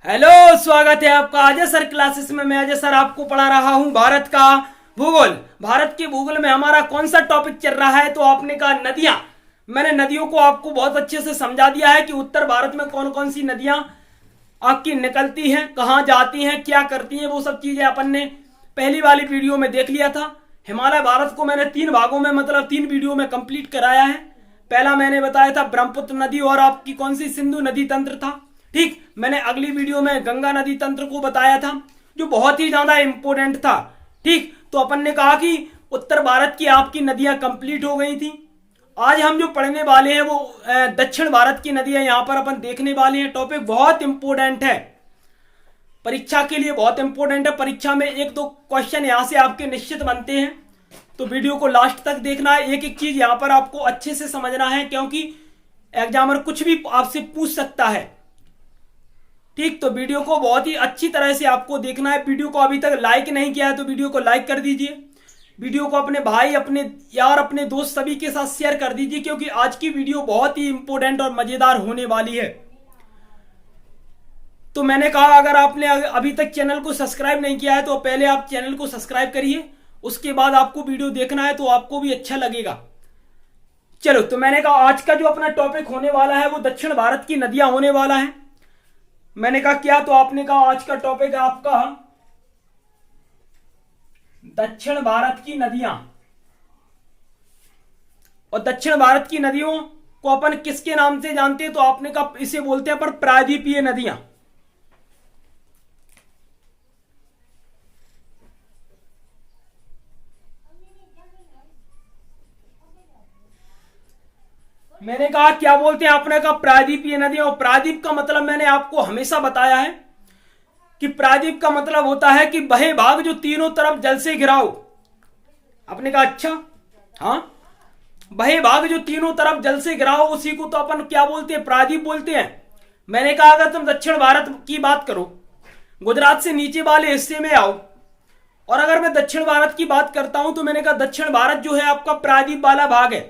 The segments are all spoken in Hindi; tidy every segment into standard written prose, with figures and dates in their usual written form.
हेलो, स्वागत है आपका अजय सर क्लासेस में। मैं अजय सर आपको पढ़ा रहा हूं भारत का भूगोल। भारत के भूगोल में हमारा कौन सा टॉपिक चल रहा है? तो आपने कहा नदियां। मैंने नदियों को आपको बहुत अच्छे से समझा दिया है कि उत्तर भारत में कौन कौन सी नदियां आपकी निकलती हैं, कहाँ जाती हैं, क्या करती हैं। वो सब चीजें अपन ने पहली वाली वीडियो में देख लिया था। हिमालय भारत को मैंने 3 भागों में मतलब 3 वीडियो में कंप्लीट कराया है। पहला मैंने बताया था ब्रह्मपुत्र नदी और आपकी कौन सी सिंधु नदी तंत्र था। ठीक, मैंने अगली वीडियो में गंगा नदी तंत्र को बताया था जो बहुत ही ज्यादा इंपोर्टेंट था। ठीक, तो अपन ने कहा कि उत्तर भारत की आपकी नदियां कंप्लीट हो गई थी। आज हम जो पढ़ने वाले हैं वो दक्षिण भारत की नदियां यहां पर अपन देखने वाले हैं। टॉपिक बहुत इंपोर्टेंट है, परीक्षा के लिए बहुत इंपोर्टेंट है। परीक्षा में 1-2 क्वेश्चन यहां से आपके निश्चित बनते हैं, तो वीडियो को लास्ट तक देखना है। एक एक चीज यहां पर आपको अच्छे से समझना है क्योंकि एग्जामर कुछ भी आपसे पूछ सकता है। ठीक, तो वीडियो को बहुत ही अच्छी तरह से आपको देखना है। वीडियो को अभी तक लाइक नहीं किया है तो वीडियो को लाइक कर दीजिए। वीडियो को अपने भाई, अपने यार, अपने दोस्त सभी के साथ शेयर कर दीजिए क्योंकि आज की वीडियो बहुत ही इंपोर्टेंट और मजेदार होने वाली है। तो मैंने कहा अगर आपने अभी तक चैनल को सब्सक्राइब नहीं किया है तो पहले आप चैनल को सब्सक्राइब करिए, उसके बाद आपको वीडियो देखना है तो आपको भी अच्छा लगेगा। चलो, तो मैंने कहा आज का जो अपना टॉपिक होने वाला है वो दक्षिण भारत की नदियां होने वाला है। मैंने कहा क्या? तो आपने कहा आज का टॉपिक है आपका दक्षिण भारत की नदियां। और दक्षिण भारत की नदियों को अपन किसके नाम से जानते हैं? तो आपने कहा इसे बोलते हैं अपन प्रायद्वीपीय नदियां। मैंने कहा क्या बोलते हैं? आपने कहा प्रायद्वीपीय नदियां। और प्रायद्वीप का मतलब मैंने आपको हमेशा बताया है कि प्रायद्वीप का मतलब होता है कि वह भाग जो तीनों तरफ जल से घिरा हो। आपने कहा अच्छा, हाँ, वह भाग जो तीनों तरफ जल से घिरा हो उसी को तो अपन क्या बोलते हैं? प्रायद्वीप बोलते हैं। मैंने कहा अगर तुम दक्षिण भारत की बात करो, गुजरात से नीचे वाले हिस्से में आओ, और अगर मैं दक्षिण भारत की बात करता हूं तो मैंने कहा दक्षिण भारत जो है आपका प्रायद्वीप वाला भाग है।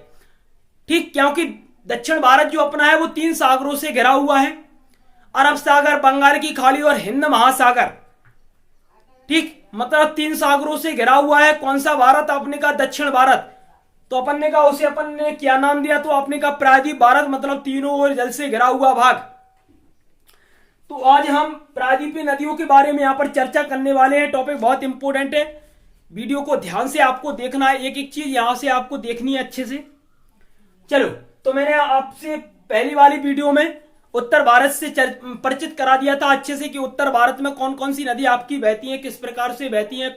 ठीक, क्योंकि दक्षिण भारत जो अपना है वो 3 सागरों से घिरा हुआ है, अरब सागर, बंगाल की खाड़ी और हिंद महासागर। ठीक, मतलब 3 सागरों से घिरा हुआ है। कौन सा भारत? आपने कहा दक्षिण भारत। तो अपन ने कहा उसे अपन ने क्या नाम दिया? तो आपने कहा प्रायद्वीप भारत, मतलब तीनों ओर जल से घिरा हुआ भाग। तो आज हम प्रायद्वीपीय नदियों के बारे में यहां पर चर्चा करने वाले हैं। टॉपिक बहुत इंपोर्टेंट है, वीडियो को ध्यान से आपको देखना है, एक एक चीज यहां से आपको देखनी है अच्छे से। चलो, तो मैंने आपसे पहली वाली वीडियो में उत्तर भारत से परिचित करा दिया था अच्छे से कि उत्तर भारत में कौन कौन सी नदी आपकी बहती हैं, किस प्रकार से बहती हैं।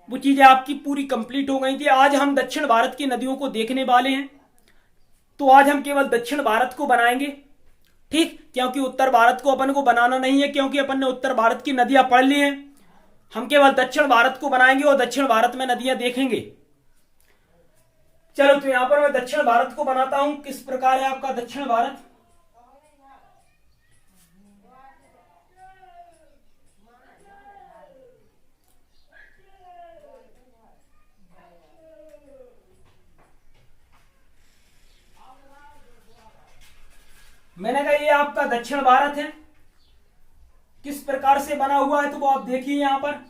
वो चीजें आपकी पूरी कंप्लीट हो गई थी। आज हम दक्षिण भारत की नदियों को देखने वाले हैं। तो आज हम केवल दक्षिण भारत को बनाएंगे। ठीक, क्योंकि उत्तर भारत को अपन को बनाना नहीं है क्योंकि अपन ने उत्तर भारत की नदियां पढ़ ली हैं। हम केवल दक्षिण भारत को बनाएंगे और दक्षिण भारत में नदियां देखेंगे। चलो, तो यहां पर मैं दक्षिण भारत को बनाता हूं। किस प्रकार है आपका दक्षिण भारत? मैंने कहा ये आपका दक्षिण भारत है। किस प्रकार से बना हुआ है तो वो आप देखिए यहां पर।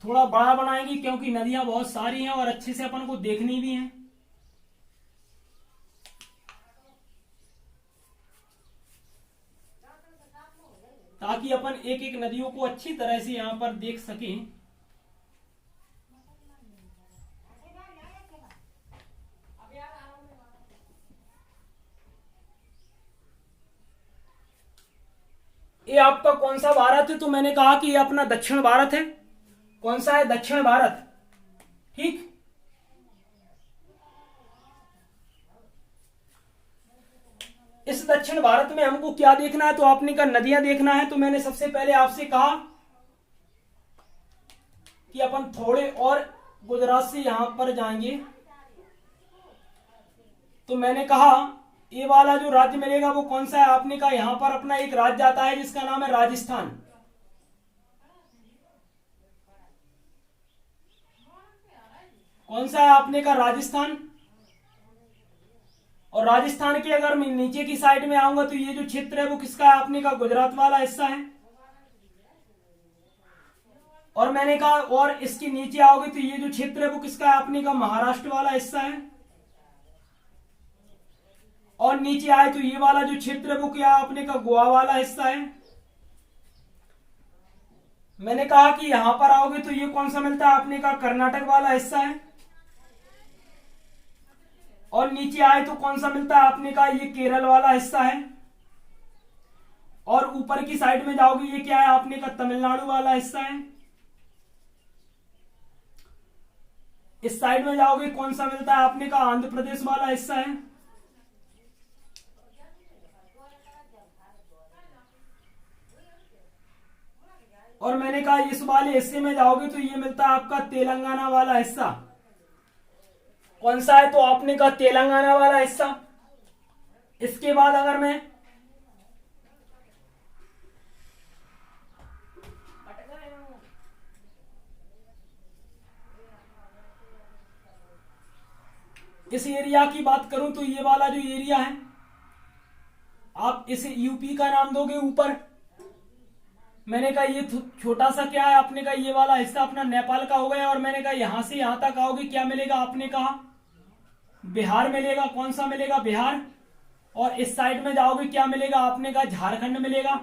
थोड़ा बड़ा बनाएंगे क्योंकि नदियां बहुत सारी हैं और अच्छे से अपन को देखनी भी हैं। ताकि अपन एक एक नदियों को अच्छी तरह से यहां पर देख सकें। ये आपका कौन सा भारत है? तो मैंने कहा कि ये अपना दक्षिण भारत है। कौन सा है? दक्षिण भारत। ठीक, इस दक्षिण भारत में हमको क्या देखना है? तो आपने कहा नदियां देखना है। तो मैंने सबसे पहले आपसे कहा कि अपन थोड़े और गुजरात से यहां पर जाएंगे, तो मैंने कहा ये वाला जो राज्य मिलेगा वो कौन सा है? आपने कहा यहां पर अपना एक राज्य आता है जिसका नाम है राजस्थान। कौन सा है? आपने कहा राजस्थान। और राजस्थान की अगर मैं नीचे की साइड में आऊंगा तो ये जो क्षेत्र है वो किसका है? आपने कहा गुजरात वाला हिस्सा है। और मैंने कहा और इसके नीचे आओगे तो ये जो क्षेत्र है वो किसका है? आपने कहा महाराष्ट्र वाला हिस्सा है। और नीचे आए तो ये वाला जो क्षेत्र है वो क्या? आपने कहा गोवा वाला हिस्सा है। मैंने कहा कि यहां पर आओगे तो ये कौन सा मिलता है? आपने कहा कर्नाटक वाला हिस्सा है। और नीचे आए तो कौन सा मिलता है? आपने कहा ये केरल वाला हिस्सा है। और ऊपर की साइड में जाओगे ये क्या है? आपने कहा तमिलनाडु वाला हिस्सा है। इस साइड में जाओगे कौन सा मिलता है? आपने कहा आंध्र प्रदेश वाला हिस्सा है। और मैंने कहा इस वाले हिस्से में जाओगे तो ये मिलता है आपका तेलंगाना वाला हिस्सा। कौन सा है? तो आपने कहा तेलंगाना वाला हिस्सा। इसके बाद अगर मैं इस एरिया की बात करूं तो ये वाला जो एरिया है, आप इसे यूपी का नाम दोगे ऊपर। मैंने कहा ये छोटा सा क्या है? आपने कहा ये वाला हिस्सा अपना नेपाल का हो गया। और मैंने कहा यहां से यहां तक आओगे क्या मिलेगा? आपने कहा बिहार मिलेगा। कौन सा मिलेगा? बिहार। और इस साइड में जाओगे क्या मिलेगा? आपने कहा झारखंड मिलेगा।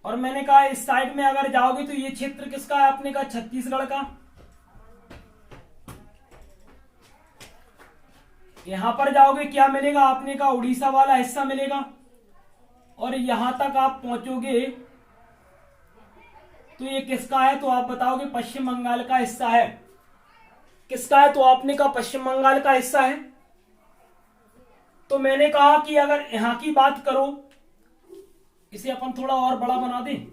और मैंने कहा इस साइड में अगर जाओगे तो ये क्षेत्र किसका है? आपने कहा छत्तीसगढ़ का। यहां पर जाओगे क्या मिलेगा? आपने कहा उड़ीसा वाला हिस्सा मिलेगा। और यहां तक आप पहुंचोगे तो ये किसका है? तो आप बताओगे पश्चिम बंगाल का हिस्सा है। किसका है? तो आपने कहा पश्चिम बंगाल का हिस्सा है। तो मैंने कहा कि अगर यहां की बात करो, इसे अपन थोड़ा और बड़ा बना दें।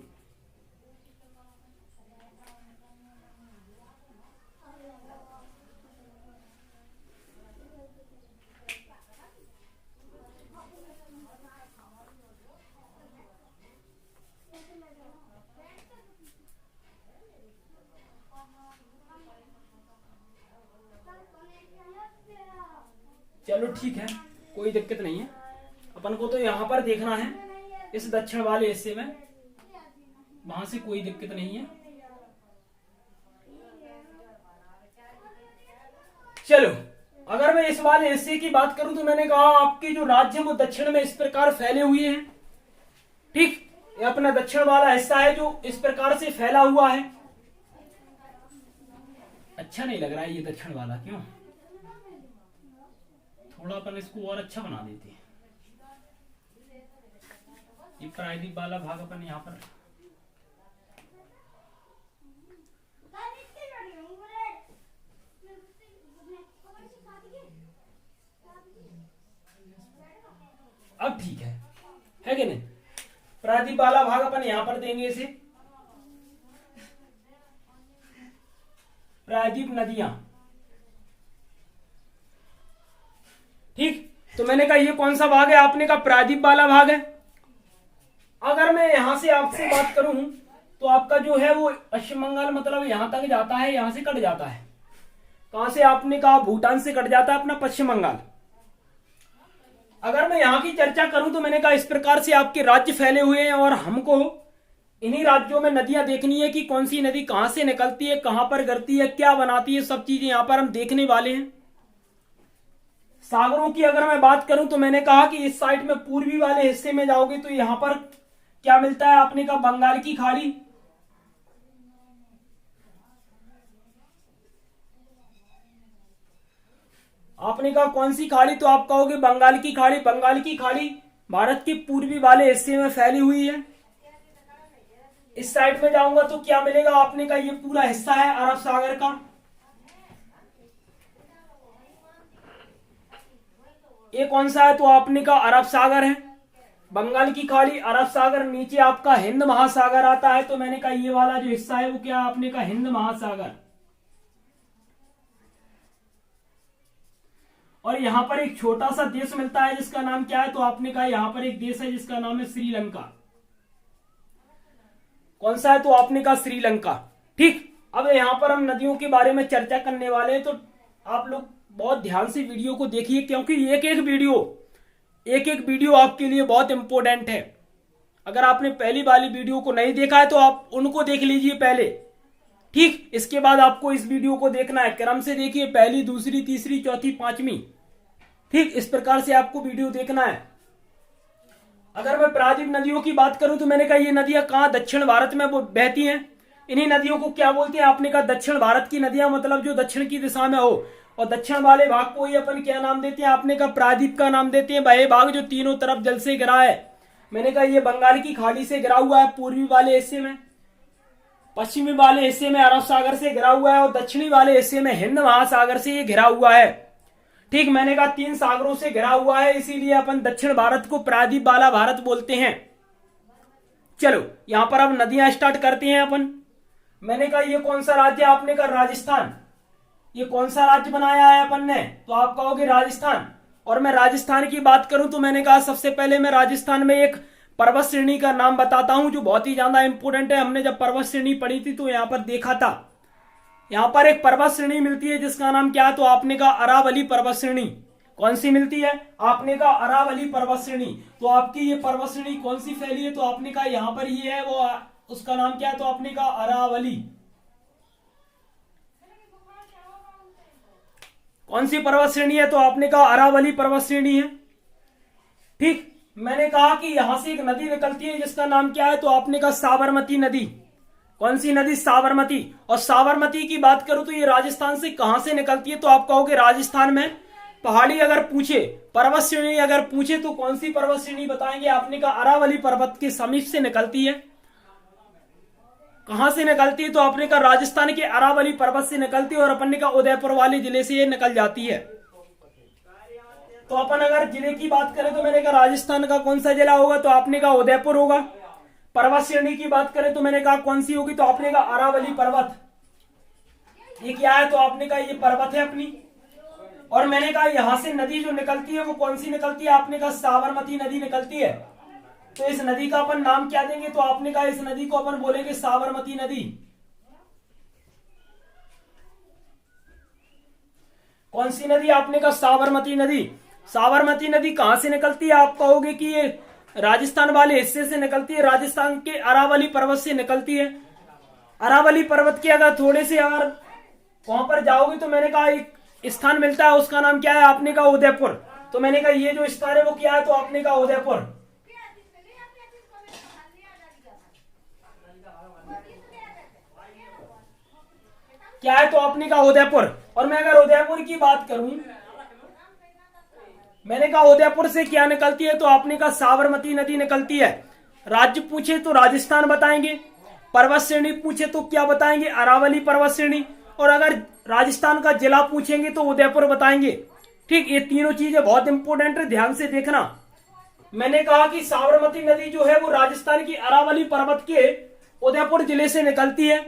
चलो ठीक है, कोई दिक्कत नहीं है। अपन को तो यहां पर देखना है इस दक्षिण वाले हिस्से में, वहां से कोई दिक्कत नहीं है। चलो अगर मैं इस वाले हिस्से की बात करूं तो मैंने कहा आपके जो राज्य वो दक्षिण में इस प्रकार फैले हुए हैं। ठीक, ये अपना दक्षिण वाला हिस्सा है जो इस प्रकार से फैला हुआ है। अच्छा नहीं लग रहा है ये दक्षिण वाला, क्यों? थोड़ा अपन इसको और अच्छा बना देते हैं। ये प्रायद्वीप वाला भाग अपन यहाँ पर अब ठीक है कि नहीं? प्रायद्वीप वाला भाग अपन यहां पर देंगे इसे। प्रायद्वीप नदियां। ठीक, तो मैंने कहा ये कौन सा भाग है? आपने कहा प्रायद्वीप वाला भाग है। अगर मैं यहां से आपसे बात करूं तो आपका जो है वो पश्चिम बंगाल मतलब यहां तक जाता है, यहां से कट जाता है। कहां से? आपने कहा भूटान से कट जाता है अपना पश्चिम बंगाल। अगर मैं यहां की चर्चा करूं तो मैंने कहा इस प्रकार से आपके राज्य फैले हुए हैं और हमको इन्हीं राज्यों में नदियां देखनी है कि कौन सी नदी कहां से निकलती है, कहां पर गिरती है, क्या बनाती है, सब चीजें यहां पर हम देखने वाले हैं। सागरों की अगर मैं बात करूं तो मैंने कहा कि इस साइड में पूर्वी वाले हिस्से में जाओगे तो यहां पर क्या मिलता है? आपने कहा बंगाल की खाड़ी। आपने कहा कौन सी खाड़ी? तो आप कहोगे बंगाल की खाड़ी। बंगाल की खाड़ी भारत के पूर्वी वाले हिस्से में फैली हुई है। इस साइड में जाऊंगा तो क्या मिलेगा? आपने कहा ये पूरा हिस्सा है अरब सागर का। ये कौन सा है? तो आपने का अरब सागर है, बंगाल की खाड़ी, अरब सागर, नीचे आपका हिंद महासागर आता है। तो मैंने कहा ये वाला जो हिस्सा है वो क्या है? आपने का हिंद महासागर। और यहां पर एक छोटा सा देश मिलता है जिसका नाम क्या है? तो आपने कहा यहां पर एक देश है जिसका नाम है श्रीलंका। कौन सा है? तो आपने कहा श्रीलंका। ठीक, अब यहां पर हम नदियों के बारे में चर्चा करने वाले हैं, तो आप लोग बहुत ध्यान से वीडियो को देखिए, क्योंकि एक एक वीडियो आपके लिए बहुत इंपॉर्टेंट है। अगर आपने पहली वाली वीडियो को नहीं देखा है तो आप उनको देख लीजिए पहले। ठीक, इसके बाद आपको इस वीडियो को देखना है, क्रम से देखिए, पहली, दूसरी, तीसरी, चौथी, पांचवी। ठीक, इस प्रकार से आपको वीडियो देखना है। अगर मैं प्रायद्वीप नदियों की बात करूं तो मैंने कहा ये नदियां कहां? दक्षिण भारत में वो बहती हैं। इन्हीं नदियों को क्या बोलते हैं? आपने कहा दक्षिण भारत की नदियां, मतलब जो दक्षिण की दिशा में हो, और दक्षिण वाले भाग को ही अपन क्या नाम देते हैं? आपने कहा प्रायद्वीप का नाम देते हैं। वह भाग जो तीनों तरफ जल से घिरा है, मैंने कहा ये बंगाल की खाड़ी से घिरा हुआ है, पूर्वी वाले हिस्से में, पश्चिमी वाले हिस्से में अरब सागर से घिरा हुआ है, और दक्षिणी वाले हिस्से में हिंद महासागर से ये घिरा हुआ है। ठीक, मैंने कहा 3 सागरों से घिरा हुआ है, इसीलिए अपन दक्षिण भारत को प्रायद्वीप वाला भारत बोलते हैं। चलो यहां पर अब नदियां स्टार्ट करते हैं अपन। मैंने कहा ये कौन सा राज्य? आपने कहा राजस्थान। ये कौन सा राज्य बनाया है अपन ने? तो आप कहोगे राजस्थान। और मैं राजस्थान की बात करूं तो मैंने कहा सबसे पहले मैं राजस्थान में एक पर्वत श्रेणी का नाम बताता हूं जो बहुत ही ज्यादा इंपोर्टेंट है। हमने जब पर्वत श्रेणी पढ़ी थी तो यहां पर देखा था, यहां पर एक पर्वत श्रेणी मिलती है जिसका नाम क्या है? तो आपने कहा अरावली पर्वत श्रेणी। कौन सी मिलती है? आपने कहा अरावली पर्वत श्रेणी। तो आपकी ये पर्वत श्रेणी कौन सी फैली है? तो आपने कहा यहां पर ये है, वो उसका नाम क्या है? तो आपने कहा अरावली। कौन सी पर्वत श्रेणी है? तो आपने कहा अरावली पर्वत श्रेणी है। ठीक, मैंने कहा कि यहां से एक नदी निकलती है जिसका नाम क्या है? तो आपने कहा साबरमती नदी। कौन सी नदी? साबरमती। और साबरमती की बात करूं तो ये राजस्थान से कहां से निकलती है? तो आप कहोगे राजस्थान में। पहाड़ी अगर पूछे, पर्वत श्रेणी अगर पूछे तो कौन सी पर्वत श्रेणी बताएंगे? आपने कहा अरावली पर्वत के समीप से निकलती है। कहां से निकलती है? तो आपने कहा राजस्थान के अरावली पर्वत से निकलती है, और अपन ने कहा उदयपुर वाले जिले से ये निकल जाती है। तो अपन अगर जिले की बात करें तो मैंने कहा राजस्थान का कौन सा जिला होगा? तो आपने कहा उदयपुर होगा। पर्वत श्रेणी की बात करें तो मैंने कहा कौन सी होगी? तो आपने कहा अरावली पर्वत। ये क्या है? तो आपने कहा ये पर्वत है अपनी। और मैंने कहा यहां से नदी जो निकलती है वो कौन सी निकलती है? आपने कहा साबरमती नदी निकलती है। तो इस नदी का अपन नाम क्या देंगे? तो आपने कहा इस नदी को अपन बोलेंगे साबरमती नदी। कौन सी नदी? आपने कहा साबरमती नदी। साबरमती नदी कहां से निकलती है? आप कहोगे कि ये राजस्थान वाले हिस्से से निकलती है, राजस्थान के अरावली पर्वत से निकलती है। अरावली पर्वत के अगर थोड़े से अगर वहां पर जाओगे तो मैंने कहा एक स्थान मिलता है, उसका नाम क्या है? आपने कहा उदयपुर। तो मैंने कहा ये जो स्थान है वो क्या है? तो आपने कहा उदयपुर। क्या है? तो आपने कहा उदयपुर। और मैं अगर उदयपुर की बात करूं, मैंने कहा उदयपुर से क्या निकलती है? तो आपने कहा साबरमती नदी निकलती है। राज्य पूछे तो राजस्थान बताएंगे, पर्वत श्रेणी पूछे तो क्या बताएंगे? अरावली पर्वत श्रेणी। और अगर राजस्थान का जिला पूछेंगे तो उदयपुर बताएंगे। ठीक, ये तीनों चीजें बहुत इंपोर्टेंट है, ध्यान से देखना। मैंने कहा कि साबरमती नदी जो है वो राजस्थान की अरावली पर्वत के उदयपुर जिले से निकलती है।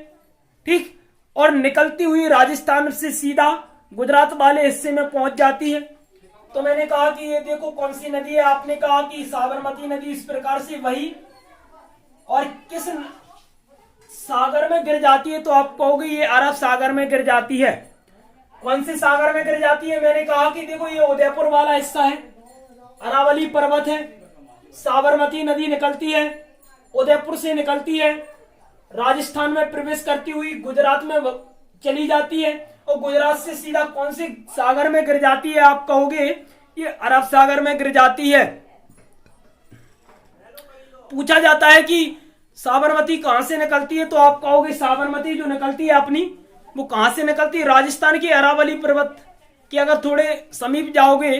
ठीक, और निकलती हुई राजस्थान से सीधा गुजरात वाले हिस्से में पहुंच जाती है। तो मैंने कहा कि ये देखो कौन सी नदी है? आपने कहा कि साबरमती नदी। इस प्रकार से वही और किस सागर में गिर जाती है? तो आप कहोगे ये अरब सागर में गिर जाती है। कौन से सागर में गिर जाती है? मैंने कहा कि देखो ये उदयपुर वाला हिस्सा है, अरावली पर्वत है, साबरमती नदी निकलती है, उदयपुर से निकलती है, राजस्थान में प्रवेश करती हुई गुजरात में चली जाती है, और गुजरात से सीधा कौन से सागर में गिर जाती है? आप कहोगे ये अरब सागर में गिर जाती है। पूछा जाता है कि साबरमती कहां से निकलती है? तो आप कहोगे साबरमती जो निकलती है अपनी वो कहां से निकलती है? राजस्थान के अरावली पर्वत के अगर थोड़े समीप जाओगे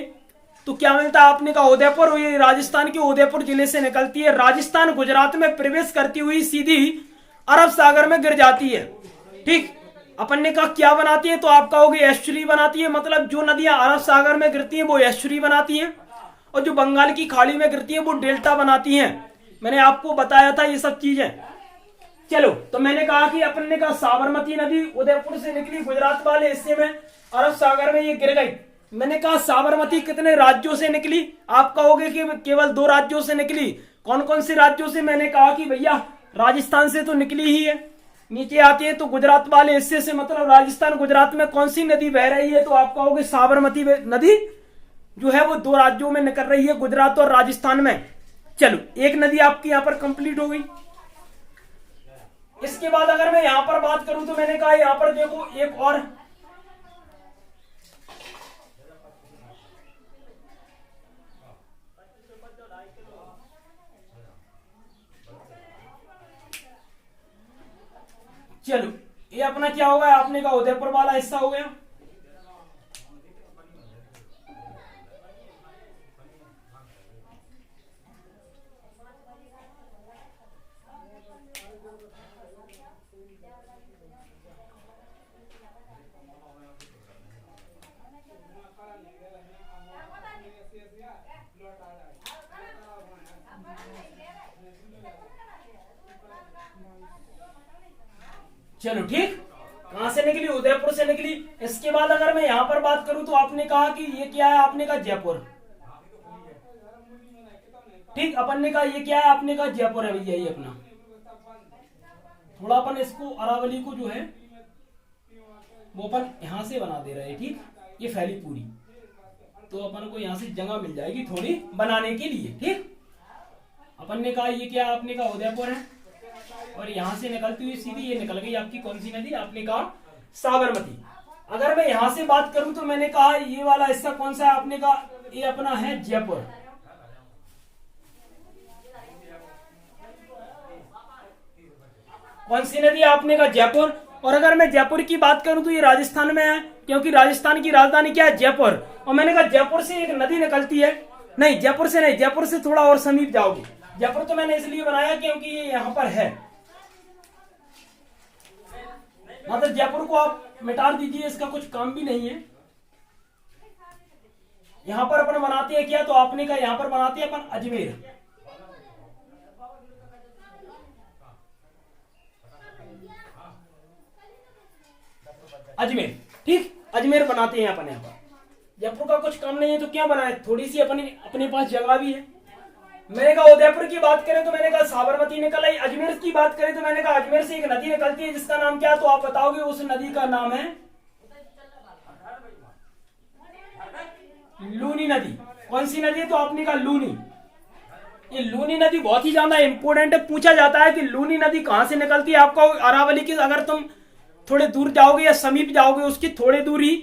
तो क्या मिलता है? आपने कहा उदयपुर। और ये राजस्थान के उदयपुर जिले से निकलती है, राजस्थान गुजरात में प्रवेश करती हुई सीधी अरब सागर में गिर जाती है। ठीक, अपन ने कहा क्या बनाती है, तो आप कहोगे एस्चुरी बनाती है। मतलब जो नदियां अरब सागर में गिरती हैं वो एस्चुरी बनाती हैं, और जो बंगाल की खाड़ी में गिरती हैं वो डेल्टा बनाती हैं। मैंने आपको बताया था ये सब चीजें। चलो, तो मैंने कहा कि अपन ने कहा साबरमती नदी उदयपुर से निकली, गुजरात वाले हिस्से में अरब सागर में ये गिर गई। मैंने कहा साबरमती कितने राज्यों से निकली, आप कहोगे कि केवल 2 राज्यों से निकली। कौन कौन से राज्यों से? मैंने कहा कि भैया राजस्थान से तो निकली ही है। नीचे आती है तो गुजरात वाले हिस्से से, मतलब राजस्थान गुजरात में कौन सी नदी बह रही है, तो आप कहोगे साबरमती नदी जो है वो 2 राज्यों में निकल रही है, गुजरात और राजस्थान में। चलो, एक नदी आपकी यहां पर कंप्लीट हो गई। इसके बाद अगर मैं यहां पर बात करूं तो मैंने कहा यहां पर देखो एक और, चलो ये अपना क्या होगा, आपने कहा उदयपुर वाला हिस्सा हो गया। चलो ठीक, कहां से निकली? उदयपुर से निकली। इसके बाद अगर मैं यहां पर बात करूं तो आपने कहा कि ये क्या है, आपने कहा जयपुर। ठीक, अपन ने कहा ये क्या है, आपने कहा जयपुर है भैया। ये अपना थोड़ा अपन इसको अरावली को जो है वो अपन यहां से बना दे रहे हैं। ठीक, ये फैली पूरी, तो अपन को यहां से जगह मिल जाएगी थोड़ी बनाने के लिए। ठीक, अपन ने कहा ये क्या, आपने कहा उदयपुर है, और यहां से निकलती हुई सीधी ये निकल गई आपकी कौन सी नदी, आपने कहा साबरमती। अगर मैं यहां से बात करूं तो मैंने कहा ये वाला हिस्सा कौन सा है, आपने कहा ये अपना है जयपुर। कौन सी नदी, आपने कहा जयपुर। और अगर मैं जयपुर की बात करूं तो ये राजस्थान में है, क्योंकि राजस्थान की राजधानी क्या है, जयपुर। और मैंने कहा जयपुर से एक नदी निकलती है, नहीं जयपुर से नहीं, जयपुर से थोड़ा और समीप जाओगे। जयपुर तो मैंने इसलिए बनाया क्योंकि ये यहां पर है, मतलब जयपुर को आप मिटा दीजिए, इसका कुछ काम भी नहीं है। यहां पर अपन बनाते हैं क्या, तो आपने कहा यहां पर बनाते हैं अपन अजमेर। अजमेर, ठीक, अजमेर बनाते हैं अपन। यहां पर जयपुर का कुछ काम नहीं है तो क्या बनाए, थोड़ी सी अपने पास जगह भी है। मैंने कहा उदयपुर की बात करें तो मैंने कहा साबरमती निकल आई। अजमेर की बात करें तो मैंने कहा अजमेर से एक नदी निकलती है जिसका नाम क्या है, तो आप बताओगे उस नदी का नाम है लूनी नदी। कौन सी नदी है, तो आपने कहा लूनी। ये लूनी नदी बहुत ही ज्यादा इंपोर्टेंट है, पूछा जाता है कि लूनी नदी कहां से निकलती है। आपको अरावली की अगर तुम थोड़े दूर जाओगे या समीप जाओगे, उसकी थोड़े दूर ही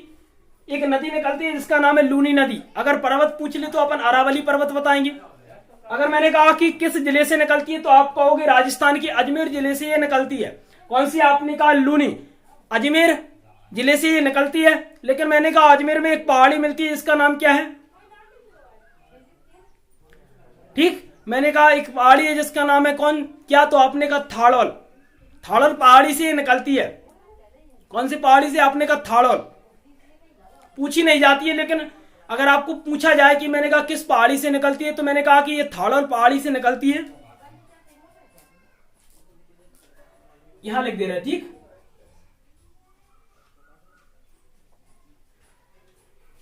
एक नदी निकलती है जिसका नाम है लूनी नदी। अगर पर्वत पूछ ले तो अपन अरावली पर्वत बताएंगे। अगर मैंने कहा कि किस जिले से निकलती है, तो आप कहोगे राजस्थान के अजमेर जिले से ये निकलती है। कौन सी, आपने कहा लूनी, अजमेर जिले से ये निकलती है। लेकिन मैंने कहा अजमेर में एक पहाड़ी मिलती है, इसका नाम क्या है, ठीक, मैंने कहा एक पहाड़ी है जिसका नाम है कौन, क्या, तो आपने कहा थाड़ौल। थाड़ौल पहाड़ी से निकलती है। कौन सी पहाड़ी से, आपने कहा थाड़ौल। पूछी नहीं जाती है, लेकिन अगर आपको पूछा जाए कि मैंने कहा किस पहाड़ी से निकलती है, तो मैंने कहा कि ये थाड़ौल पहाड़ी से निकलती है। यहां लिख दे रहे, ठीक,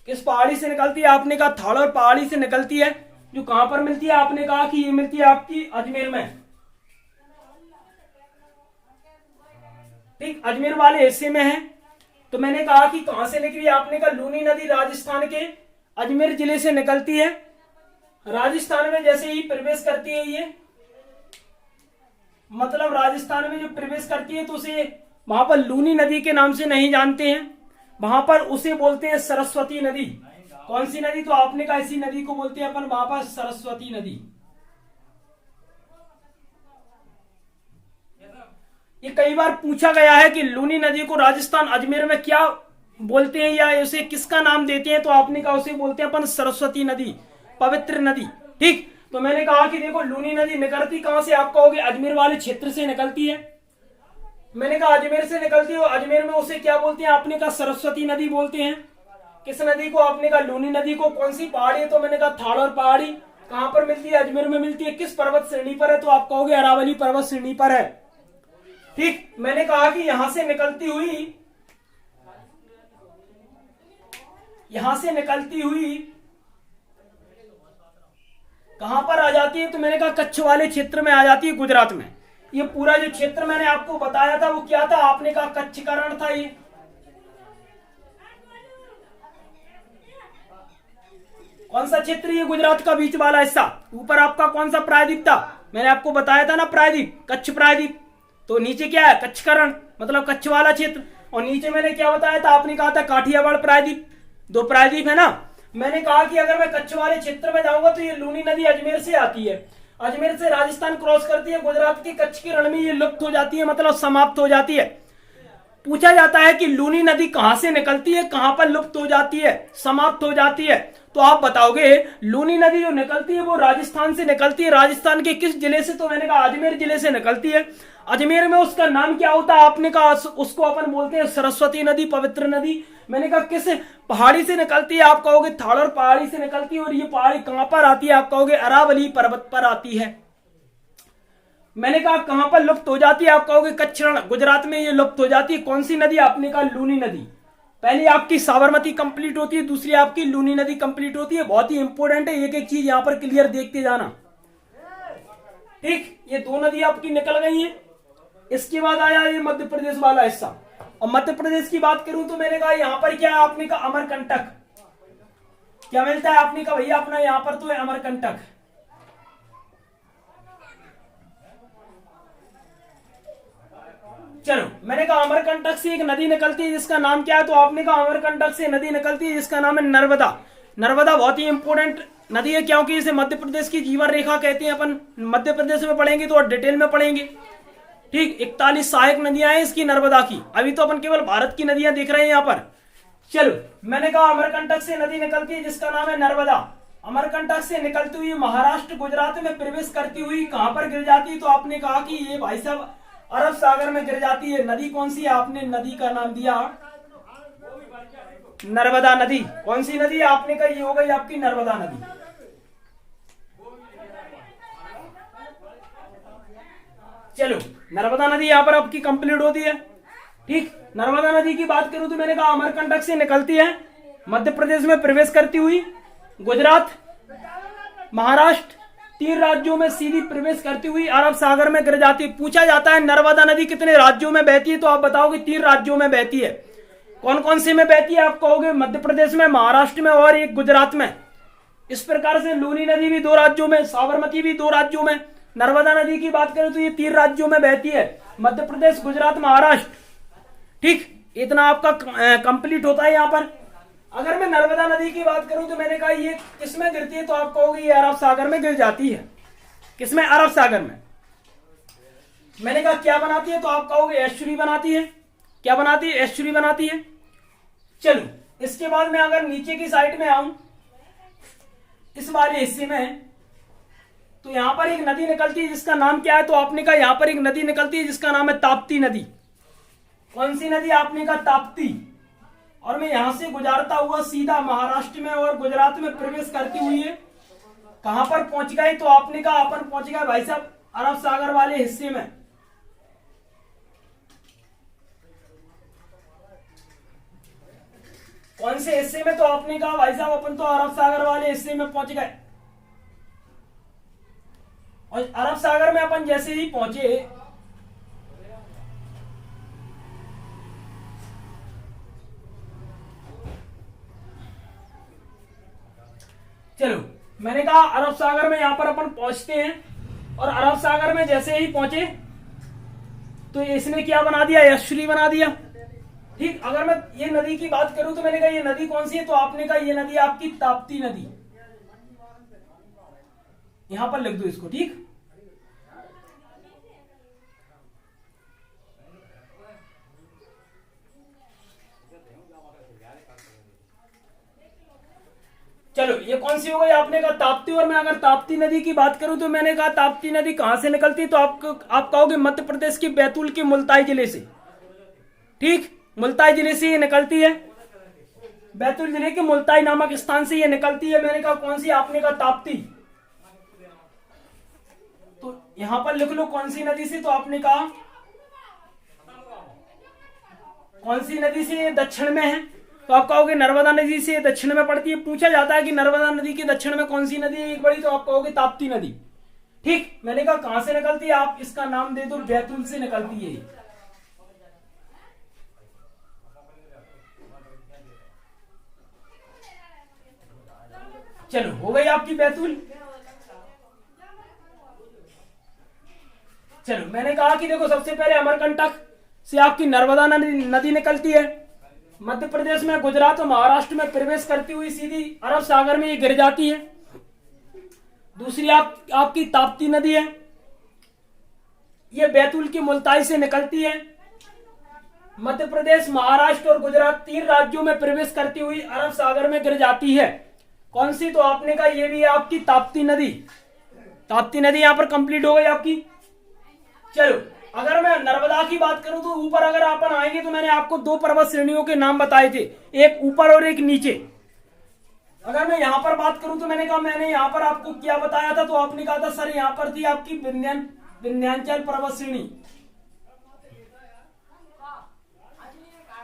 किस पहाड़ी से निकलती है, आपने कहा थाड़ौल पहाड़ी से निकलती है। जो कहां पर मिलती है, आपने कहा कि ये मिलती है आपकी अजमेर में। ठीक, अजमेर वाले हिस्से में है। तो मैंने कहा कि कहां से निकली, आपने कहा लूनी नदी राजस्थान के अजमेर जिले से निकलती है। राजस्थान में जैसे ही प्रवेश करती है ये, मतलब राजस्थान में जो प्रवेश करती है तो उसे वहां पर लूनी नदी के नाम से नहीं जानते हैं, वहां पर उसे बोलते हैं सरस्वती नदी। कौन सी नदी, तो आपने कहा इसी नदी को बोलते हैं अपन वहां पर सरस्वती नदी। ये कई बार पूछा गया है कि लूनी नदी को राजस्थान अजमेर में क्या बोलते हैं या उसे किसका नाम देते हैं, तो आपने कहा उसे बोलते हैं अपन सरस्वती नदी, पवित्र नदी। ठीक, तो मैंने कहा कि देखो लूनी नदी निकलती कहां से, आप कहोगे अजमेर वाले क्षेत्र से निकलती है। मैंने कहा अजमेर से निकलती है, अजमेर में उसे क्या बोलते हैं? आपने कहा सरस्वती नदी बोलते हैं। किस नदी को? आपने कहा लूनी नदी को। कौन सी पहाड़ी है? तो मैंने कहा थाड़ौर पहाड़ी। कहां पर मिलती है? अजमेर में मिलती है। किस पर्वत श्रेणी पर है? तो आप कहोगे अरावली पर्वत श्रेणी पर है। ठीक, मैंने कहा कि यहां से निकलती हुई कहां पर आ जाती है? तो मैंने कहा कच्छ वाले क्षेत्र में आ जाती है, गुजरात में। ये पूरा जो क्षेत्र मैंने आपको बताया था वो क्या था? आपने कहा कच्छ का रण था। ये कौन सा क्षेत्र? ये गुजरात का बीच वाला हिस्सा। ऊपर आपका कौन सा प्रायद्वीप था? मैंने आपको बताया था ना, प्रायद्वीप, कच्छ प्रायद्वीप। तो नीचे क्या है? कच्छ का रण, मतलब कच्छ वाला क्षेत्र। और नीचे मैंने क्या बताया था? आपने कहा था काठियावाड़ प्रायद्वीप। दो प्रायद्वीप है ना। मैंने कहा कि अगर मैं कच्छ वाले क्षेत्र में जाऊंगा तो ये लूनी नदी अजमेर से आती है, अजमेर से राजस्थान क्रॉस करती है, गुजरात के कच्छ के रण में ये लुप्त हो जाती है, मतलब समाप्त हो जाती है। पूछा जाता है कि लूनी नदी कहां से निकलती है, कहां पर लुप्त हो जाती है, समाप्त हो जाती है? तो आप बताओगे लूनी नदी जो निकलती है वो राजस्थान से निकलती है। राजस्थान के किस जिले से? तो मैंने कहा अजमेर जिले से निकलती है। अजमेर में उसका नाम क्या होता है? आपने कहा उसको अपन बोलते हैं सरस्वती नदी, पवित्र नदी। मैंने कहा किस पहाड़ी से निकलती है? आप कहोगे थाड़ौर पहाड़ी से निकलती है। और ये पहाड़ी कहां पर आती है? आप कहोगे अरावली पर्वत पर आती है। मैंने कहा कहां पर लुप्त हो जाती है? आप कहोगे कच्छ रण, गुजरात में ये लुप्त हो जाती है। कौन सी नदी? आपने कहा लूनी नदी। पहली आपकी साबरमती कंप्लीट होती है, दूसरी आपकी लूनी नदी कंप्लीट होती है। बहुत ही इंपॉर्टेंट है, एक एक चीज यहां पर क्लियर देखते जाना। ठीक, ये दो नदी आपकी निकल गई हैं। इसके बाद आया ये मध्य प्रदेश वाला हिस्सा। और मध्य प्रदेश की बात करूं तो मैंने कहा यहां पर क्या है? आपने कहा अमरकंटक। क्या मिलता है? आपने कहा भैया अपना यहां पर तो है अमरकंटक। चलो, मैंने कहा अमरकंटक से एक नदी निकलती है जिसका नाम क्या है? तो आपने कहा अमरकंटक से नदी निकलती है जिसका नाम है नर्मदा। नर्मदा बहुत ही इंपॉर्टेंट नदी है, क्योंकि इसे मध्य प्रदेश की जीवन रेखा कहते हैं। अपन मध्य प्रदेश में पढ़ेंगे तो और डिटेल में पढ़ेंगे। ठीक, 41 सहायक नदियां हैं इसकी, नर्मदा की। अभी तो अपन केवल भारत की नदियां देख रहे हैं यहां पर। चलो, मैंने कहा अमरकंटक से नदी निकलती है जिसका नाम है नर्मदा। अमरकंटक से निकलती हुई महाराष्ट्र, गुजरात में प्रवेश करती हुई कहां पर गिर जाती है? तो आपने कहा कि ये भाई साहब अरब सागर में गिर जाती है। नदी कौन सी है? आपने नदी का नाम दिया नर्मदा नदी। कौन सी नदी? आपने कहा ये हो गई आपकी नर्मदा नदी। चलो, नर्मदा नदी यहां पर आपकी कंप्लीट होती है। ठीक, नर्मदा नदी की बात करूं तो मैंने कहा अमरकंटक से निकलती है, मध्य प्रदेश में प्रवेश करती हुई गुजरात, महाराष्ट्र, 3 राज्यों में सीधी प्रवेश करती हुई अरब सागर में गिर जाती है। पूछा जाता है नर्मदा नदी कितने राज्यों में बहती है? तो आप बताओगे 3 राज्यों में बहती है। कौन कौन से में बहती है? आप कहोगे मध्य प्रदेश में, महाराष्ट्र में और एक गुजरात में। इस प्रकार से लूनी नदी भी 2 राज्यों में, साबरमती भी 2 राज्यों में। नर्मदा नदी की बात करें तो ये 3 राज्यों में बहती है, मध्य प्रदेश, गुजरात, महाराष्ट्र। ठीक, इतना आपका कंप्लीट होता है यहां पर। अगर मैं नर्मदा नदी की बात करूं तो मैंने कहा ये किसमें गिरती है? तो आप कहोगे ये अरब सागर में गिर जाती है। किसमें? अरब सागर में। मैंने कहा क्या बनाती है? तो आप कहोगे एस्चुरी बनाती है। क्या बनाती है? एस्चुरी बनाती है। चलो, इसके बाद मैं अगर नीचे की साइड में आऊं, इस वाले हिस्से में, तो यहां पर एक नदी निकलती है जिसका नाम क्या है? तो आपने कहा यहां पर एक नदी निकलती है जिसका नाम है ताप्ती नदी। कौन सी नदी? आपने कहा ताप्ती। और मैं यहां से गुजरता हुआ सीधा महाराष्ट्र में और गुजरात में प्रवेश करती हुई है कहां पर पहुंच गए? तो आपने कहा अपन पहुंच गए भाई साहब अरब सागर वाले हिस्से में। कौन से हिस्से में? तो आपने कहा भाई साहब अपन तो अरब सागर वाले हिस्से में पहुंच गए। और अरब सागर में अपन जैसे ही पहुंचे, चलो, मैंने कहा अरब सागर में यहां पर अपन पहुंचते हैं। और अरब सागर में जैसे ही पहुंचे तो इसने क्या बना दिया? एस्चुरी बना दिया। ठीक, अगर मैं ये नदी की बात करूं तो मैंने कहा ये नदी कौन सी है? तो आपने कहा ये नदी आपकी ताप्ती नदी। यहां पर लिख दो इसको। ठीक, चलो, ये कौन सी हो गई आपने कहा ताप्ती। और मैं अगर ताप्ती नदी की बात करूं तो मैंने कहा ताप्ती नदी कहां से निकलती, तो आप कहोगे मध्य प्रदेश की बैतूल के मुल्ताई जिले से। ठीक, मुल्ताई जिले से ये निकलती है, बैतूल जिले के मुल्ताई नामक स्थान से ये निकलती है। मैंने कहा कौन सी, आपने कहा ताप्ती। तो यहां पर लिख लो कौन सी नदी से, तो आपने कहा कौन सी नदी से, ये दक्षिण में है। तो आप कहोगे नर्मदा नदी से दक्षिण में पड़ती है। पूछा जाता है कि नर्मदा नदी के दक्षिण में कौन सी नदी है एक बड़ी, तो आप कहोगे ताप्ती नदी। ठीक, मैंने कहा कहां से निकलती है, आप इसका नाम दे दो बैतूल से निकलती है। चलो हो गई आपकी बैतूल। चलो मैंने कहा कि देखो सबसे पहले अमरकंटक से आपकी नर्मदा नदी निकलती है, मध्य प्रदेश में गुजरात और महाराष्ट्र में प्रवेश करती हुई सीधी अरब सागर में ये गिर जाती है। दूसरी आपकी ताप्ती नदी है, ये बैतूल की मुल्ताई से निकलती है, मध्य प्रदेश महाराष्ट्र और गुजरात 3 राज्यों में प्रवेश करती हुई अरब सागर में गिर जाती है। कौन सी, तो आपने कहा ये भी है आपकी ताप्ती नदी। ताप्ती नदी यहां पर कंप्लीट हो गई आपकी। चलो अगर मैं नर्मदा की बात करूं तो ऊपर अगर अपन आएंगे तो मैंने आपको 2 पर्वत श्रेणियों के नाम बताए थे, एक ऊपर और एक नीचे। अगर मैं यहां पर बात करूं तो मैंने यहां पर आपको क्या बताया था, तो आपने कहा था सर यहां पर थी आपकी विंध्याचल पर्वत श्रेणी।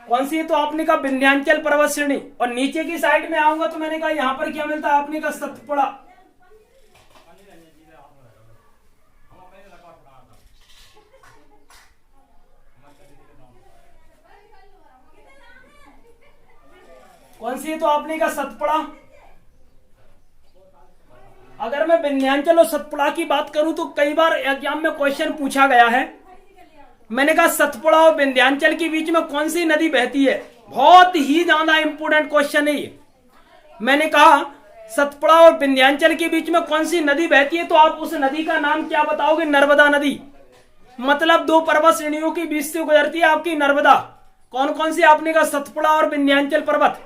कौन सी है, तो आपने कहा विंध्याचल पर्वत श्रेणी। और नीचे की साइड में आऊंगा तो मैंने कहा यहां पर क्या मिलता है, आपने कहा सतपुड़ा। कौन सी है, तो आपने कहा सतपुड़ा। अगर मैं विंध्याचल और सतपुड़ा की बात करूं तो कई बार एग्जाम में क्वेश्चन पूछा गया है। मैंने कहा सतपुड़ा और विंध्याचल के बीच में कौन सी नदी बहती है, बहुत ही ज्यादा इंपोर्टेंट क्वेश्चन है ये। मैंने कहा सतपुड़ा और विंध्याचल के बीच में कौन सी नदी बहती है, तो आप उस नदी का नाम क्या बताओगे, नर्मदा नदी। मतलब 2 पर्वत श्रेणियों के बीच से गुजरती है आपकी नर्मदा। कौन कौन सी, आपने कहा सतपुड़ा और विंध्याचल पर्वत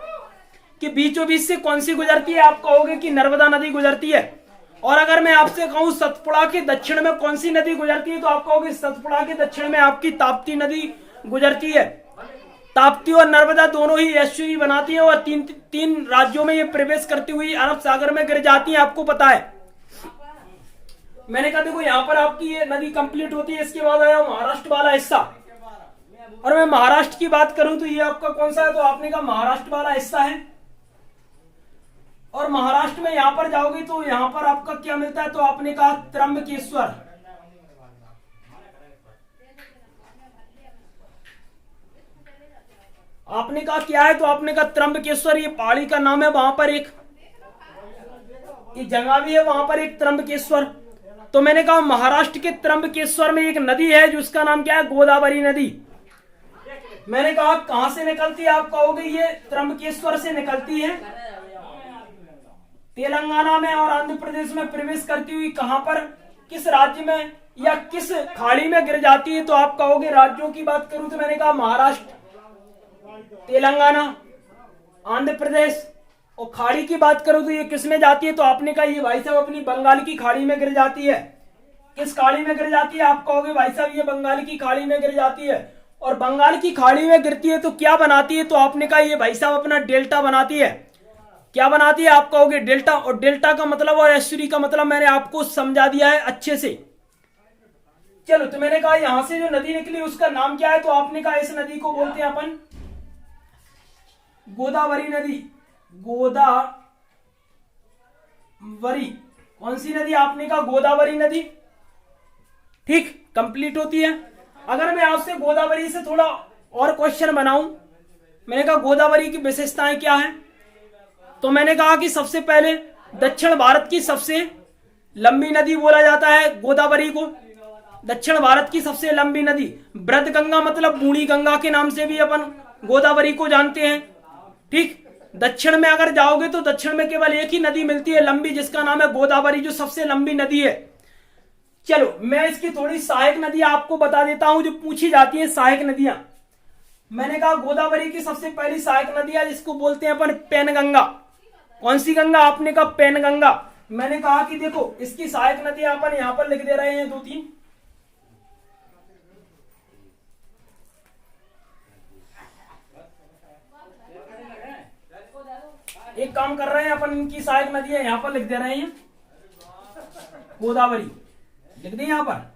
के बीचों बीच से कौन सी गुजरती है, आप कहोगे कि नर्मदा नदी गुजरती है। और अगर मैं आपसे कहूं सतपुड़ा के दक्षिण में कौन सी नदी गुजरती है, तो आप कहोगे सतपुड़ा के दक्षिण में आपकी ताप्ती नदी गुजरती है। ताप्ती और नर्मदा दोनों ही एस्चुरी बनाती है और 3 राज्यों में ये प्रवेश करती हुई अरब सागर में गिर जाती है, आपको पता है। मैंने कहा देखो यहां पर आपकी ये नदी कंप्लीट होती है। इसके बाद आया महाराष्ट्र वाला हिस्सा। और मैं महाराष्ट्र की बात करूं तो ये आपका कौन सा है, तो आपने कहा महाराष्ट्र वाला हिस्सा है। और महाराष्ट्र में यहां पर जाओगे तो यहां पर आपका क्या मिलता है, तो आपने कहा त्र्यंबकेश्वर। आपने कहा क्या है, तो आपने कहा त्र्यंबकेश्वर। ये पहाड़ी का नाम है, वहां पर एक ये जगह भी है, वहां पर एक त्र्यंबकेश्वर। तो मैंने कहा महाराष्ट्र के त्र्यंबकेश्वर में एक नदी है जिसका नाम क्या है, गोदावरी नदी। मैंने कहा कहां से निकलती है, आप कहोगे ये त्र्यंबकेश्वर से निकलती है, तेलंगाना में और आंध्र प्रदेश में प्रवेश करती हुई कहां पर, किस राज्य में या किस खाड़ी में गिर जाती है, तो आप कहोगे राज्यों की बात करूं तो मैंने कहा महाराष्ट्र, तेलंगाना, आंध्र प्रदेश। और खाड़ी की बात करूं तो ये किस में जाती है, तो आपने कहा ये भाई साहब अपनी बंगाल की खाड़ी में गिर जाती है। किस खाड़ी में गिर जाती है, आप कहोगे भाई साहब ये बंगाल की खाड़ी में गिर जाती है। और बंगाल की खाड़ी में गिरती है तो क्या बनाती है, तो आपने कहा ये भाई साहब अपना डेल्टा बनाती है। क्या बनाती है, आप कहोगे डेल्टा। और डेल्टा का मतलब और एस्चुरी का मतलब मैंने आपको समझा दिया है अच्छे से। चलो तो मैंने कहा यहां से जो नदी निकली उसका नाम क्या है, तो आपने कहा इस नदी को बोलते हैं अपन गोदावरी नदी। गोदावरी कौन सी नदी, आपने कहा गोदावरी नदी। ठीक, कंप्लीट होती है। अगर मैं आपसे गोदावरी से थोड़ा और क्वेश्चन बनाऊं, मैंने कहा गोदावरी की विशेषताएं क्या है, तो मैंने कहा कि सबसे पहले दक्षिण भारत की सबसे लंबी नदी बोला जाता है गोदावरी को। दक्षिण भारत की सबसे लंबी नदी, ब्रज गंगा मतलब बूढ़ी गंगा के नाम से भी अपन गोदावरी को जानते हैं। ठीक, दक्षिण में अगर जाओगे तो दक्षिण में केवल एक ही नदी मिलती है लंबी, जिसका नाम है गोदावरी, जो सबसे लंबी नदी है। चलो मैं इसकी थोड़ी सहायक नदियां आपको बता देता हूं जो पूछी जाती है, सहायक नदियां। मैंने कहा गोदावरी की सबसे पहली सहायक नदी है जिसको बोलते हैं अपन पेनगंगा। कौन सी गंगा? आपने कहा पेनगंगा। मैंने कहा कि देखो इसकी सहायक नदी अपन यहां पर लिख दे रहे हैं 2-3। एक काम कर रहे हैं अपन, इनकी सहायक नदियां यहां पर लिख दे रहे हैं। गोदावरी लिख दी यहां पर।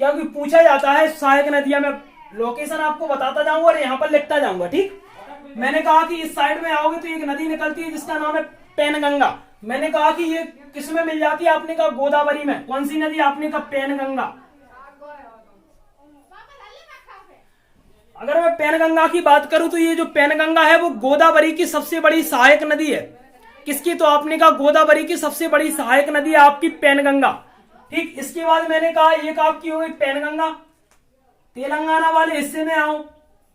क्योंकि पूछा जाता है सहायक नदियां, में लोकेशन आपको बताता जाऊंगा और यहां पर लिखता जाऊंगा, ठीक। मैंने कहा कि इस साइड में आओगे तो एक नदी निकलती है जिसका नाम है पेनगंगा। मैंने कहा कि ये किस में मिल जाती है? आपने कहा गोदावरी में। कौन सी नदी? आपने कहा पेनगंगा। अगर मैं पेनगंगा की बात करूं तो ये जो पेनगंगा है वो गोदावरी की सबसे बड़ी सहायक नदी है। किसकी? तो आपने कहा गोदावरी की सबसे बड़ी सहायक नदी है आपकी पेनगंगा, ठीक। इसके बाद मैंने कहा एक आपकी हो गई पेनगंगा। तेलंगाना वाले हिस्से में आओ,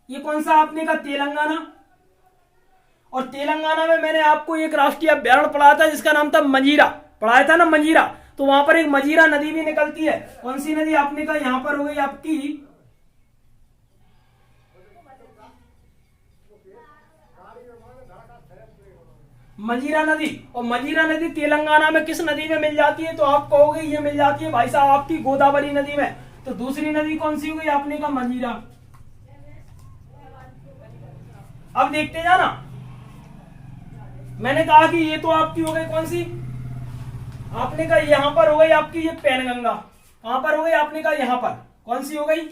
ये कौन सा? आपने कहा तेलंगाना। और तेलंगाना में मैंने आपको एक राष्ट्रीय अभ्यारण्य पढ़ाया था जिसका नाम था मंजीरा, पढ़ाया था ना मंजीरा। तो वहां पर एक मंजीरा नदी भी निकलती है। कौन सी नदी? आपने कहा यहां पर हो गई आपकी मंजीरा नदी। और मंजीरा नदी तेलंगाना में किस नदी में मिल जाती है? तो आप कहोगे ये मिल जाती है भाई साहब आपकी गोदावरी नदी में। तो दूसरी नदी कौन सी हो गई? आपने कहा मंजीरा। अब देखते जाना, मैंने कहा कि ये तो आपकी हो गई कौन सी? आपने कहा यहां पर हो गई आपकी ये पेनगंगा। कहां पर हो गई? आपने कहा यहां पर। कौन सी हो गई?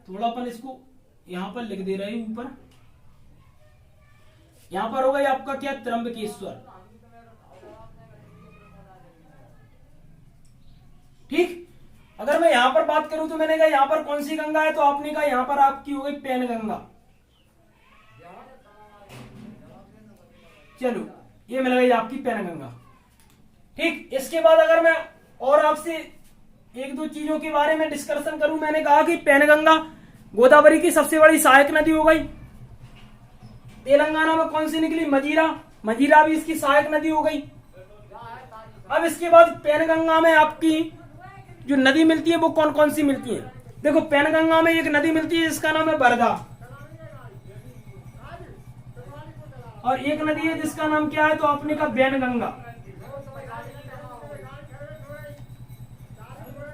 थोड़ा अपन इसको यहां पर लिख दे रहे हैं ऊपर। यहां पर हो गई आपका क्या? त्र्यंबकेश्वर, ठीक। अगर मैं यहां पर बात करूं तो मैंने कहा यहां पर कौन सी गंगा है? तो आपने कहा यहां पर आपकी हो गई पेनगंगा। चलो ये मिल गई आपकी पेनगंगा, ठीक। इसके बाद अगर मैं और आपसे एक दो चीजों के बारे में डिस्कशन करूं, मैंने कहा कि पेनगंगा गोदावरी की सबसे बड़ी सहायक नदी हो गई। तेलंगाना में कौन सी निकली? मंजीरा। मंजीरा भी इसकी सहायक नदी हो गई। अब इसके बाद पेनगंगा में आपकी जो नदी मिलती है वो कौन कौन सी मिलती है? देखो पेनगंगा में एक नदी मिलती है जिसका नाम है बरधा, और एक नदी है जिसका नाम क्या है? तो आपने कहा बैनगंगा।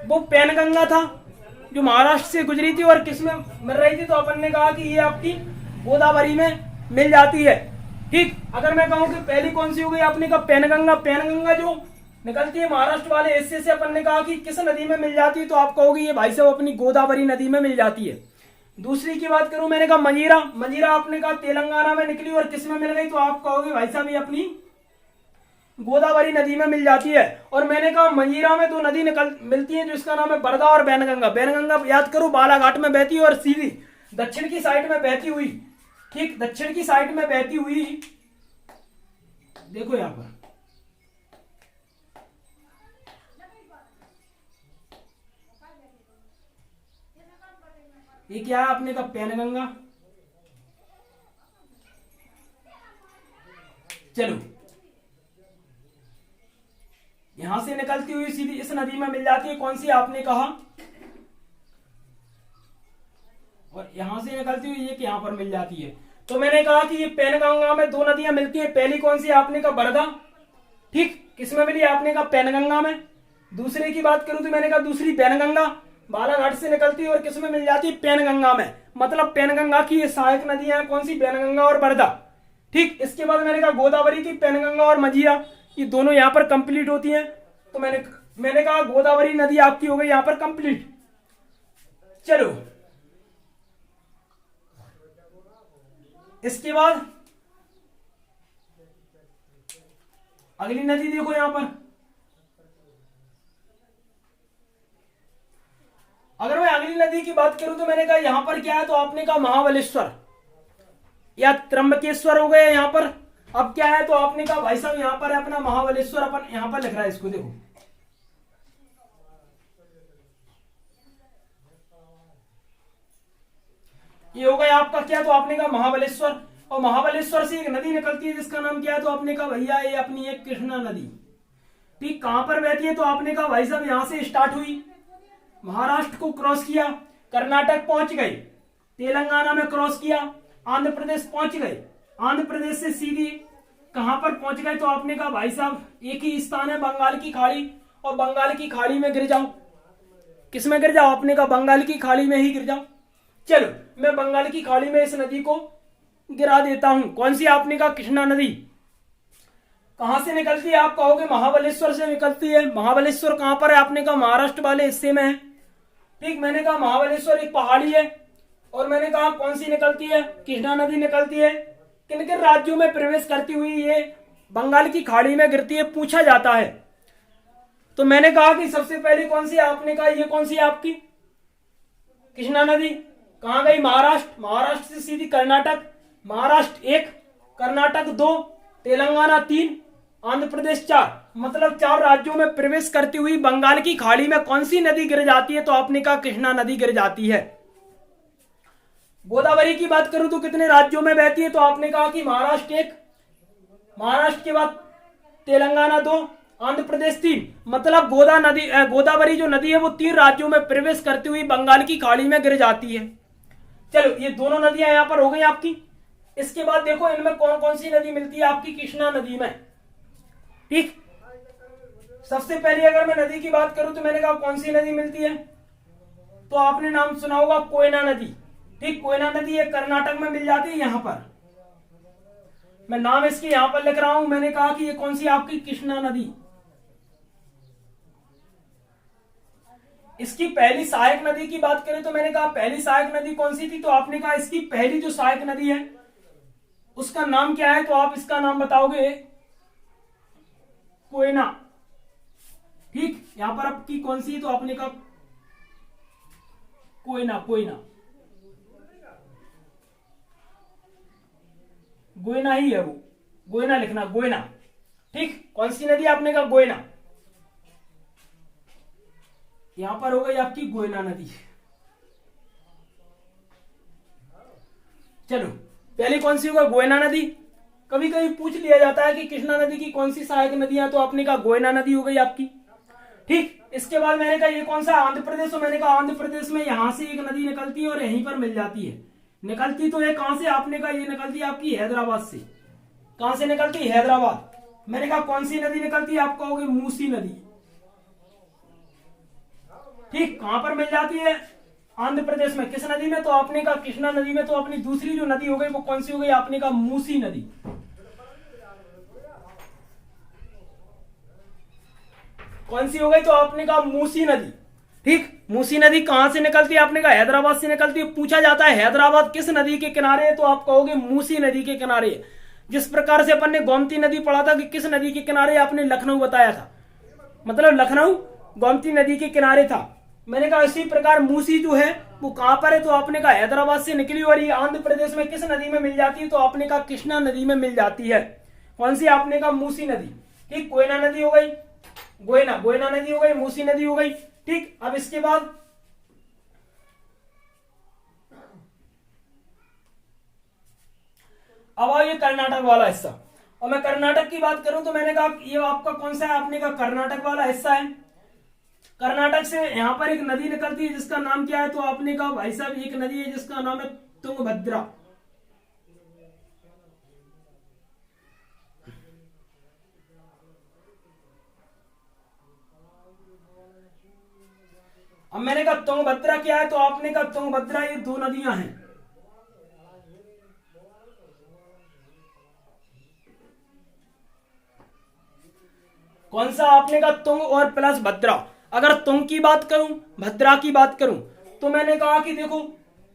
वो पेनगंगा था जो महाराष्ट्र से गुजरी थी और किस में मिल रही थी? तो अपन ने कहा कि ये आपकी गोदावरी में मिल जाती है, ठीक। अगर मैं कहूं कि पहली कौन सी हो गई? आपने कहा पेनगंगा। पेनगंगा जो निकलती है महाराष्ट्र वाले हिस्से से, अपन ने कहा कि किस नदी में मिल जाती है? तो आप कहोगे ये भाई साहब अपनी गोदावरी नदी में मिल जाती है। दूसरी की बात करूं, मैंने कहा मंजीरा। मंजीरा आपने कहा तेलंगाना में निकली और किस में मिल गई? तो आप कहोगे भाई साहब ये अपनी गोदावरी नदी में मिल जाती है। और मैंने कहा मंजीरा में दो नदी मिलती है जिसका नाम है बरधा और बैनगंगा। बैनगंगा याद करो बालाघाट में बहती है और सीधी दक्षिण की साइड में बहती हुई, ठीक, दक्षिण की साइड में बहती हुई, देखो यहां पर ये क्या है? आपने कहा पेनगंगा। चलो यहां से निकलती हुई सीधी इस नदी में मिल जाती है। कौन सी? आपने कहा, और यहां से निकलती हुई एक यहां पर मिल जाती है। तो मैंने कहा कि ये पेनगंगा में दो नदियां मिलती है। पहली कौन सी? आपने कहा बरधा, ठीक। किसमें मिली? आपने कहा पेनगंगा में। दूसरे की बात करूं तो मैंने कहा दूसरी बैनगंगा, बालाघाट से निकलती है और किसमें मिल जाती है? पेनगंगा में। मतलब पेनगंगा की ये सहायक नदियां हैं कौन सी? बैनगंगा और बरधा, ठीक। इसके बाद मैंने कहा गोदावरी की पेनगंगा और मंजीरा, ये दोनों यहां पर कंप्लीट होती हैं। तो मैंने कहा गोदावरी नदी आपकी हो गई यहां पर कंप्लीट। चलो इसके बाद अगली नदी देखो यहां पर। अगर मैं अगली नदी की बात करूं तो मैंने कहा यहां पर क्या है? तो आपने कहा महाबलेश्वर या त्र्यंबकेश्वर हो गए यहां पर। अब क्या है? तो आपने कहा भाई साहब यहां पर है अपना महाबलेश्वर। अपन यहां पर लिख रहा है इसको, देखो ये हो गया आपका क्या? तो आपने कहा महाबलेश्वर। और महाबलेश्वर से एक नदी निकलती है जिसका नाम क्या है? तो आपने कहा भैया ये अपनी एक कृष्णा नदी, ठीक। कहां पर बहती है? तो आपने कहा भाई साहब यहां से स्टार्ट हुई, महाराष्ट्र को क्रॉस किया, कर्नाटक पहुंच गए, तेलंगाना में क्रॉस किया, आंध्र प्रदेश पहुंच गए, आंध्र प्रदेश से सीधी कहां पर पहुंच गए, तो आपने कहा भाई साहब एक ही स्थान है बंगाल की खाड़ी, और बंगाल की खाड़ी में गिर जाओ। किस में गिर जाओ? आपने कहा बंगाल की खाड़ी में ही गिर जाओ। चलो मैं बंगाल की खाड़ी में इस नदी को गिरा देता हूं। कौन सी? आपने कहा कृष्णा नदी। कहां से निकलती है? आप कहोगे महाबलेश्वर से निकलती है। महाबलेश्वर कहां पर है? आपने कहा महाराष्ट्र वाले हिस्से में है। ठीक, मैंने कहा महाबलेश्वर एक पहाड़ी है, और मैंने कहा कौन सी निकलती है? कृष्णा नदी निकलती है। किन किन राज्यों में प्रवेश करती हुई ये बंगाल की खाड़ी में गिरती है, पूछा जाता है। तो मैंने कहा कि सबसे पहले कौन सी? आपने कहा ये कौन सी है आपकी? कृष्णा नदी। कहां गई? महाराष्ट्र। महाराष्ट्र से सीधी कर्नाटक। महाराष्ट्र 1, कर्नाटक 2, तेलंगाना 3, आंध्र प्रदेश 4, मतलब 4 राज्यों में प्रवेश करती हुई बंगाल की खाड़ी में कौन सी नदी गिर जाती है? तो आपने कहा कृष्णा नदी गिर जाती है। गोदावरी की बात करूं तो कितने राज्यों में बहती है? तो आपने कहा कि महाराष्ट्र 1, महाराष्ट्र के बाद तेलंगाना 2, आंध्र प्रदेश 3, मतलब गोदावरी जो नदी है वो 3 राज्यों में प्रवेश करती हुई बंगाल की खाड़ी में गिर जाती है। चलो ये दोनों नदियां यहां पर हो गई आपकी। इसके बाद देखो इनमें कौन कौन सी नदी मिलती है आपकी कृष्णा नदी में। ठीक, सबसे पहले अगर मैं नदी की बात करूं तो मैंने कहा कौन सी नदी मिलती है? तो आपने नाम सुना होगा कोयना नदी। ठीक, कोयना नदी ये कर्नाटक में मिल जाती है। यहां पर मैं नाम इसके यहां पर लिख रहा हूं। मैंने कहा कि ये कौन सी आपकी कृष्णा नदी। इसकी पहली सहायक नदी की बात करें तो मैंने कहा पहली सहायक नदी कौन सी थी? तो आपने कहा इसकी पहली जो सहायक नदी है उसका नाम क्या है? तो आप इसका नाम बताओगे कोयना। ठीक, यहां पर आपकी कौन सी? तो आपने कहा कोयना। कोयना, गोयना ही है वो, गोयना लिखना, गोयना। ठीक, कौन सी नदी? आपने कहा गोयना। यहां पर हो गई आपकी गोयना नदी। चलो पहले कौन सी होगा? गोयना नदी। कभी कभी पूछ लिया जाता है कि कृष्णा नदी की कौन सी सहायक नदियां, तो आपने कहा गोयना नदी हो गई आपकी। ठीक, इसके बाद मैंने कहा ये कौन सा? आंध्र प्रदेश। तो मैंने कहा आंध्र प्रदेश में यहां से एक नदी निकलती है और यहीं पर मिल जाती है। निकलती तो ये कहां से? आपने कहा ये निकलती है आपकी हैदराबाद से। कहां से निकलती है? हैदराबाद। मैंने कहा कौन सी नदी निकलती है? आप कहोगे मूसी नदी। ठीक, कहां पर मिल जाती है? आंध्र प्रदेश में। किस नदी में? तो आपने कहा कृष्णा नदी में। तो अपनी दूसरी जो नदी हो गई वो कौन सी हो गई? आपने कहा मूसी नदी। कौन सी हो गई? तो आपने कहा मूसी नदी। ठीक, मूसी नदी कहां से निकलती है? आपने कहा हैदराबाद से निकलती है। पूछा जाता है हैदराबाद किस नदी के किनारे है? तो आप कहोगे मूसी नदी के किनारे। जिस प्रकार से अपन ने गोमती नदी पढ़ा था कि किस नदी के किनारे, आपने लखनऊ बताया था, मतलब लखनऊ गोमती नदी के किनारे था। मैंने कहा इसी प्रकार मूसी जो है वो कहां पर है? तो आपने कहा हैदराबाद से निकली, और ये आंध्र प्रदेश में किस नदी में मिल जाती है? तो आपने कहा कृष्णा नदी में मिल जाती है। कौन सी? आपने कहा मूसी नदी। ठीक, कोयना नदी हो गई, गोयना नदी हो गई, मूसी नदी हो गई। ठीक, अब इसके बाद अब आओ ये कर्नाटक वाला हिस्सा। और मैं कर्नाटक की बात करूं तो मैंने कहा ये आपका कौन सा है? आपने कहा कर्नाटक वाला हिस्सा है। कर्नाटक से यहां पर एक नदी निकलती है जिसका नाम क्या है? तो आपने कहा भाई साहब एक नदी है जिसका नाम है तुंगभद्रा। अब मैंने कहा तुंगभद्रा क्या है? तो आपने कहा तुंगभद्रा ये 2 नदियां हैं। कौन सा? आपने कहा तुंग और प्लस भद्रा। अगर तुंग की बात करूं, भद्रा की बात करूं, तो मैंने कहा कि देखो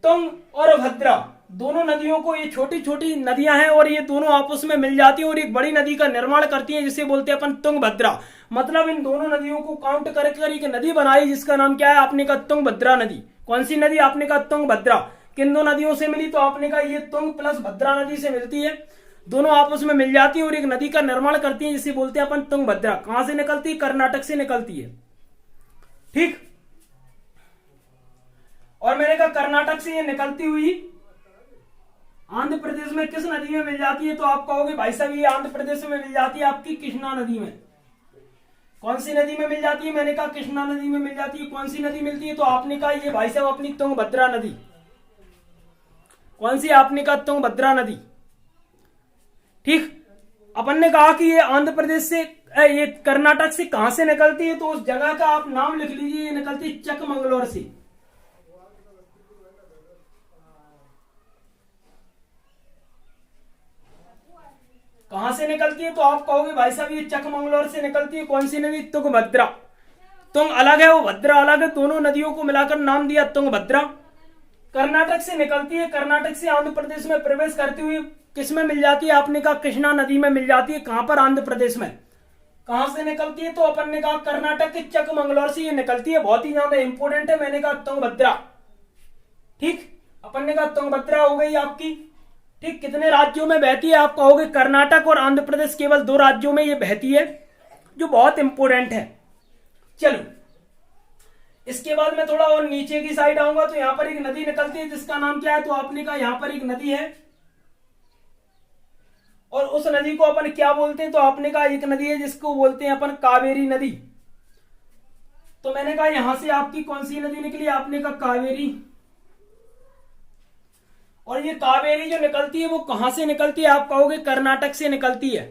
तुंग और भद्रा दोनों नदियों को, ये छोटी छोटी नदियां हैं और ये दोनों आपस में मिल जाती हैं और एक बड़ी नदी का निर्माण करती हैं जिसे बोलते हैं अपन तुंगभद्रा। मतलब इन दोनों नदियों को काउंट कर एक नदी बनाई जिसका नाम क्या है? आपने कहा तुंगभद्रा नदी। कौन सी नदी? आपने कहा तुंगभद्रा। किन 2 नदियों से मिली? तो आपने कहा ये तुंग प्लस भद्रा नदी से मिलती है, दोनों आपस में मिल जाती है और एक नदी का निर्माण करती है जिसे बोलते हैं अपन तुंगभद्रा। कहां से निकलती है? कर्नाटक से निकलती है। ठीक, और मैंने कहा कर्नाटक से ये निकलती हुई आंध्र प्रदेश में किस नदी में मिल जाती है? तो आप कहोगे भाई साहब ये आंध्र प्रदेश में मिल जाती है आपकी कृष्णा नदी में। कौन सी नदी में मिल जाती है? मैंने कहा कृष्णा नदी में मिल जाती है। कौन सी नदी मिलती है? तो आपने कहा ये भाई साहब अपनी तुंगभद्रा नदी। कौन सी? आपने कहा तुंगभद्रा नदी। ठीक, अपन ने कहा कि ये आंध्र प्रदेश से, ये कर्नाटक से कहां से निकलती है? तो उस जगह का आप नाम लिख लीजिए, ये निकलती है चकमंगलोर से। कहां से निकलती है? तो आप कहोगे भाई साहब ये चकमंगलोर से निकलती है। कौन सी नदी? तुंगभद्रा। तुंग अलग है, वो भद्रा अलग है, दोनों नदियों को मिलाकर नाम दिया तुंगभद्रा। कर्नाटक से निकलती है, कर्नाटक से आंध्र प्रदेश में प्रवेश करती हुई किस में मिल जाती है? आपने कहा कृष्णा नदी में मिल जाती है। कहां पर? आंध्र प्रदेश में। कहां से निकलती है? तो अपन ने कहा कर्नाटक के चकमंगलोर से ये निकलती है। बहुत ही ज्यादा इंपोर्टेंट है। मैंने कहा तुंगभद्रा। ठीक, अपन ने कहा तुंगभद्रा हो गई आपकी। ठीक, कितने राज्यों में बहती है? आप कहोगे कर्नाटक और आंध्र प्रदेश, केवल 2 राज्यों में ये बहती है, जो बहुत इंपोर्टेंट है। चलो, इसके बाद मैं थोड़ा और नीचे की साइड आऊंगा तो यहां पर एक नदी निकलती है जिसका नाम क्या है? तो आपने कहा यहां पर एक नदी है और उस नदी को अपन क्या बोलते हैं? तो आपने कहा एक नदी है जिसको बोलते हैं अपन कावेरी नदी। तो मैंने कहा यहां से आपकी कौन सी नदी निकली? आपने कहा कावेरी। और ये कावेरी जो निकलती है वो कहां से निकलती है? आप कहोगे कर्नाटक से निकलती है।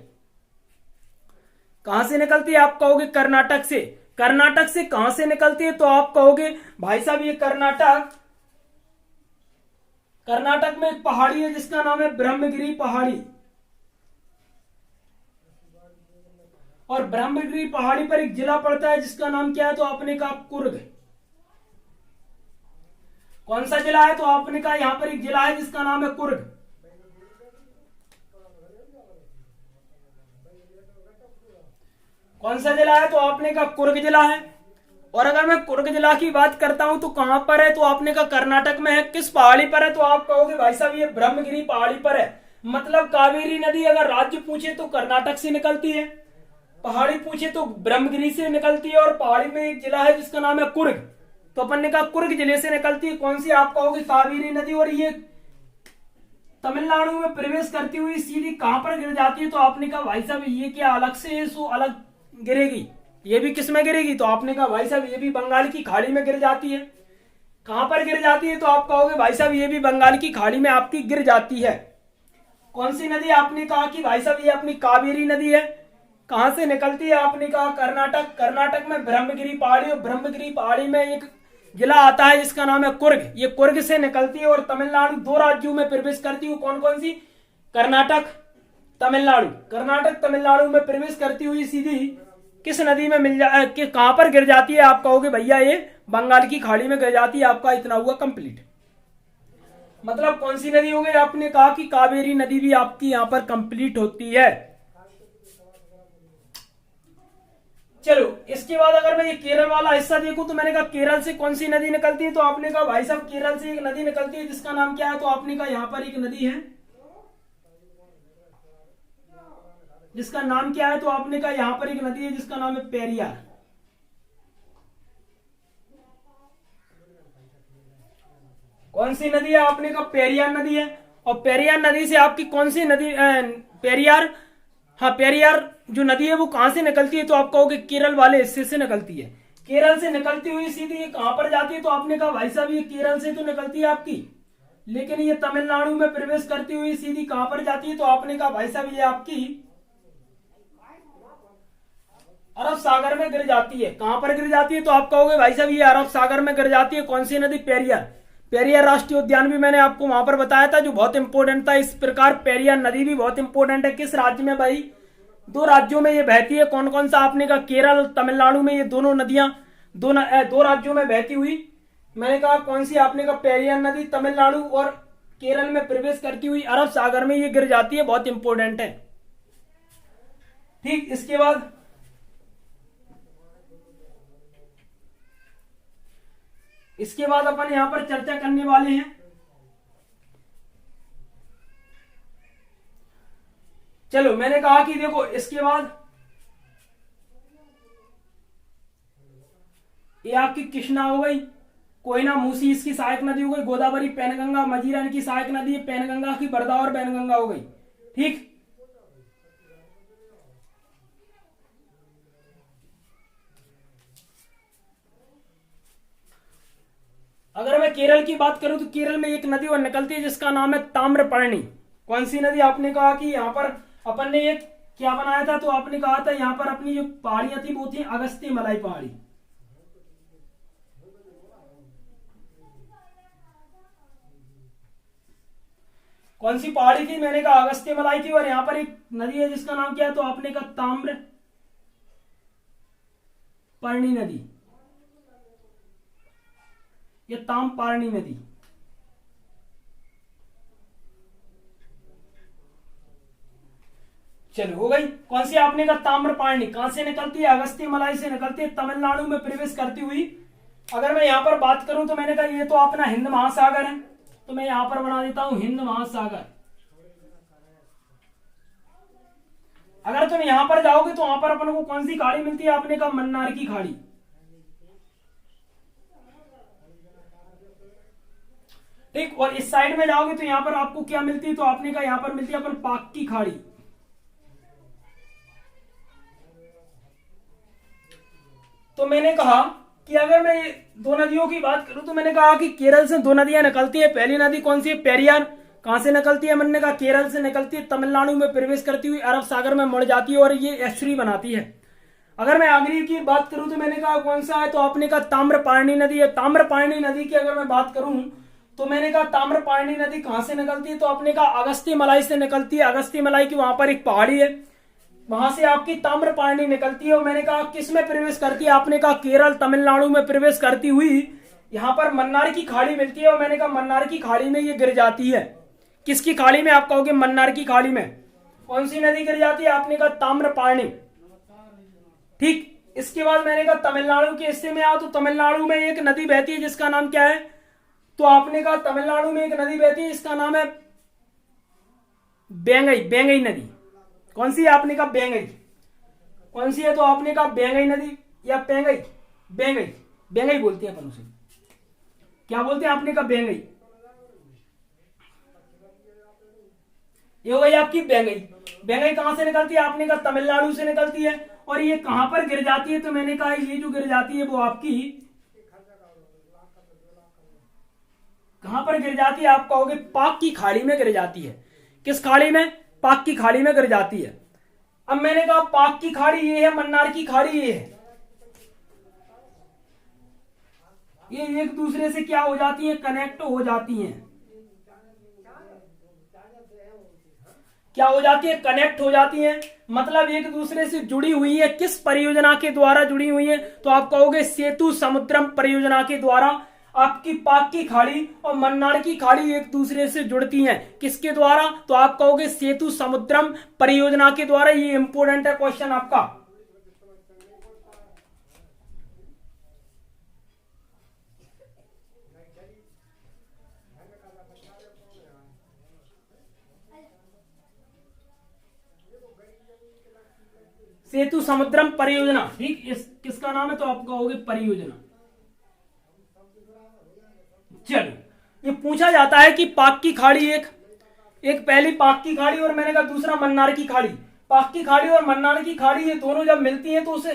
कहां से निकलती है? आप कहोगे कर्नाटक से। कर्नाटक से कहां से निकलती है? तो आप कहोगे भाई साहब ये कर्नाटक में एक पहाड़ी है जिसका नाम है ब्रह्मगिरी पहाड़ी। और ब्रह्मगिरी पहाड़ी पर एक जिला पड़ता है जिसका नाम क्या है? तो आपने कहा कुर्ग। कौन सा जिला है? तो आपने कहा यहां पर एक जिला है जिसका नाम है कुर्ग। कौन सा जिला है? तो आपने कहा कुर्ग जिला है। और अगर मैं कुर्ग जिला की बात करता हूं तो कहां पर है? तो आपने कहा कर्नाटक में है। किस पहाड़ी पर है? तो आप कहोगे भाई साहब ये ब्रह्मगिरी पहाड़ी पर है। मतलब कावेरी नदी अगर राज्य पूछे तो कर्नाटक से निकलती है, पहाड़ी पूछे तो ब्रह्मगिरी से निकलती है, और पहाड़ी में एक जिला है जिसका नाम है कुर्ग। तो अपन ने कहा कुर्ग जिले से निकलती है। कौन सी? आप कहोगे कावेरी नदी। और ये तमिलनाडु में प्रवेश करती हुई सीधी कहां पर गिर जाती है? तो आपने कहा भाई साहब ये क्या अलग से सो अलग गिरेगी, ये भी किस में गिरेगी? तो आपने कहा भाई साहब ये भी बंगाल की खाड़ी में गिर जाती है। कहां पर गिर जाती है? तो आप कहोगे भाई साहब ये भी बंगाल की खाड़ी में आपकी गिर जाती है। कौन सी नदी? आपने कहा कि भाई साहब ये अपनी कावेरी नदी है। कहां से निकलती है? आपने कहा कर्नाटक। कर्नाटक में ब्रह्मगिरी पहाड़ी, और ब्रह्मगिरी पहाड़ी में एक जिला आता है जिसका नाम है कुर्ग। ये कुर्ग से निकलती है और तमिलनाडु 2 राज्यों में प्रवेश करती है। कौन कौन सी? कर्नाटक, तमिलनाडु। कर्नाटक तमिलनाडु में प्रवेश करती हुई सीधी किस नदी में कहां पर गिर जाती है? आप कहोगे भैया ये बंगाल की खाड़ी में गिर जाती है। आपका इतना हुआ कंप्लीट। मतलब कौन सी नदी हो गई? आपने कहा कि कावेरी नदी भी आपकी यहां पर कंप्लीट होती है। चलो, इसके बाद अगर मैं ये केरल वाला हिस्सा देखूं तो मैंने कहा केरल से कौन सी नदी निकलती है? तो आपने कहा भाई साहब केरल से एक नदी निकलती है जिसका नाम क्या है? तो आपने कहा यहां पर एक नदी है जिसका नाम क्या है? तो आपने कहा यहां पर एक नदी है जिसका नाम है पेरियार। कौन सी नदी है? आपने कहा पेरियार नदी है। और पेरियार नदी से आपकी कौन सी नदी? पेरियार, हाँ पेरियार जो नदी है वो कहां से निकलती है? तो आप कहोगे केरल वाले हिस्से से निकलती है। केरल से निकलती हुई सीधी ये कहां पर जाती है? तो आपने कहा भाई साहब ये केरल से तो निकलती है आपकी, लेकिन ये तमिलनाडु में प्रवेश करती हुई सीधी कहां पर जाती है? तो आपने कहा भाई साहब ये आपकी अरब सागर में गिर जाती है। कहां पर गिर जाती है? तो आप कहोगे भाई साहब ये अरब सागर में गिर जाती है। कौन सी नदी? पेरियार। पेरियार राष्ट्रीय उद्यान भी मैंने आपको वहां पर बताया था जो बहुत इंपोर्टेंट था। इस प्रकार पेरियार नदी भी बहुत इंपोर्टेंट है। किस राज्य में भाई? 2 राज्यों में ये बहती है। कौन कौन सा? आपने कहा केरल, तमिलनाडु में ये दोनों नदियां 2 राज्यों में बहती हुई। मैंने कहा कौन सी? आपने कहा पेरियार नदी तमिलनाडु और केरल में प्रवेश करती हुई अरब सागर में ये गिर जाती है। बहुत इंपोर्टेंट है। ठीक, इसके बाद अपन यहां पर चर्चा करने वाले हैं चलो, मैंने कहा कि देखो इसके बाद ये आपकी कृष्णा हो गई, कोयना मूसी इसकी सहायक नदी हो गई, गोदावरी, पैनगंगा, मजीरा इनकी सहायक नदी है, पैनगंगा की बरदा और बैनगंगा हो गई। ठीक, अगर मैं केरल की बात करूं तो केरल में एक नदी और निकलती है जिसका नाम है ताम्रपर्णी। कौन सी नदी? आपने कहा कि यहाँ पर अपन ने एक क्या बनाया था, तो आपने कहा था यहाँ पर अपनी जो पहाड़ियां थी वो थी अगस्त्य मलाई पहाड़ी। कौन सी पहाड़ी थी? मैंने कहा अगस्त्य मलाई थी। और यहाँ पर एक नदी है जिसका नाम क्या है, तो आपने कहा ताम्र पर्णी नदी, ये ताम्रपर्णी नदी। चलो हो गई। कौन सी? आपने कहा ताम्रपर्णी। कहां से निकलती है? अगस्त्य मलाई से निकलती है, तमिलनाडु में प्रवेश करती हुई। अगर मैं यहां पर बात करूं तो मैंने कहा ये तो अपना हिंद महासागर है, तो मैं यहां पर बना देता हूं हिंद महासागर। अगर तुम यहां पर जाओगे तो वहां पर अपन को कौन सी खाड़ी मिलती है? आपने कहा मन्नार की खाड़ी। ठीक। और इस साइड में जाओगे तो यहां पर आपको क्या मिलती है? तो आपने कहा यहां पर मिलती है अपन पाक की खाड़ी। तो मैंने कहा कि अगर मैं ये दो नदियों की बात करूं तो मैंने कहा कि केरल से दो नदियां निकलती है। पहली नदी कौन सी है? पेरियार। कहां से निकलती है? मैंने कहा केरल से निकलती है, तमिलनाडु में प्रवेश करती हुई अरब सागर में मुड़ जाती है और ये एस्चुरी बनाती है। अगर मैं अगली की बात करूं तो मैंने कहा कौन सा है? तो आपने कहा ताम्रपर्णी नदी है। ताम्रपर्णी नदी की अगर मैं बात करूं तो मैंने कहा ताम्रपर्णी नदी कहां से निकलती है? तो आपने कहा अगस्त्य मलाई से निकलती है। अगस्त्य मलाई की वहां पर एक पहाड़ी है, वहां से आपकी ताम्रपर्णी निकलती है। और मैंने कहा किस में प्रवेश करती है? आपने कहा केरल तमिलनाडु में प्रवेश करती हुई यहां पर मन्नार की खाड़ी मिलती है। और मैंने कहा मन्नार की खाड़ी में ये गिर जाती है। किसकी खाड़ी में? आप कहोगे मन्नार की खाड़ी में। कौन सी नदी गिर जाती है? आपने कहा ताम्रपर्णी। ठीक। इसके बाद मैंने कहा तमिलनाडु के हिस्से में आओ, तो तमिलनाडु में एक नदी बहती है जिसका नाम क्या है? तो आपने कहा तमिलनाडु में एक नदी बहती है जिसका नाम है बेंगई। बेंगई नदी। कौन सी है? आपने कहा बेंगई। कौन सी है? तो आपने कहा बेंगई नदी या पेंगई। बेंगई। बेंगई बोलते हैं अपन उसे। क्या बोलते हैं? आपने कहा बेंगई। ये हो गई आपकी बेंगई। बेंगई कहां से निकलती है? आपने कहा तमिलनाडु से निकलती है। और ये कहां पर गिर जाती है? तो मैंने कहा ये जो गिर जाती है वो आपकी कहां पर गिर जाती है? आप कहोगे पाक की खाड़ी में गिर जाती है। किस खाड़ी में? पाक की खाड़ी में गिर जाती है। अब मैंने कहा पाक की खाड़ी ये है, मन्नार की खाड़ी ये है, ये एक दूसरे से क्या हो जाती है? कनेक्ट हो जाती हैं। क्या हो जाती है? कनेक्ट हो जाती हैं। मतलब एक दूसरे से जुड़ी हुई है। किस परियोजना के द्वारा जुड़ी हुई है? तो आप कहोगे सेतु समुद्रम परियोजना के द्वारा। आपकी पाक की खाड़ी और मन्नार की खाड़ी एक दूसरे से जुड़ती हैं। किसके द्वारा? तो आप कहोगे सेतु समुद्रम परियोजना के द्वारा। ये इंपोर्टेंट है क्वेश्चन आपका। सेतु समुद्रम परियोजना। ठीक। इस किसका नाम है? तो आप कहोगे परियोजना। चलो, ये पूछा जाता है कि पाक की खाड़ी एक पहली पाक की खाड़ी और मैंने कहा दूसरा मन्नार की खाड़ी। पाक की खाड़ी और मन्नार की खाड़ी ये दोनों जब मिलती हैं तो उसे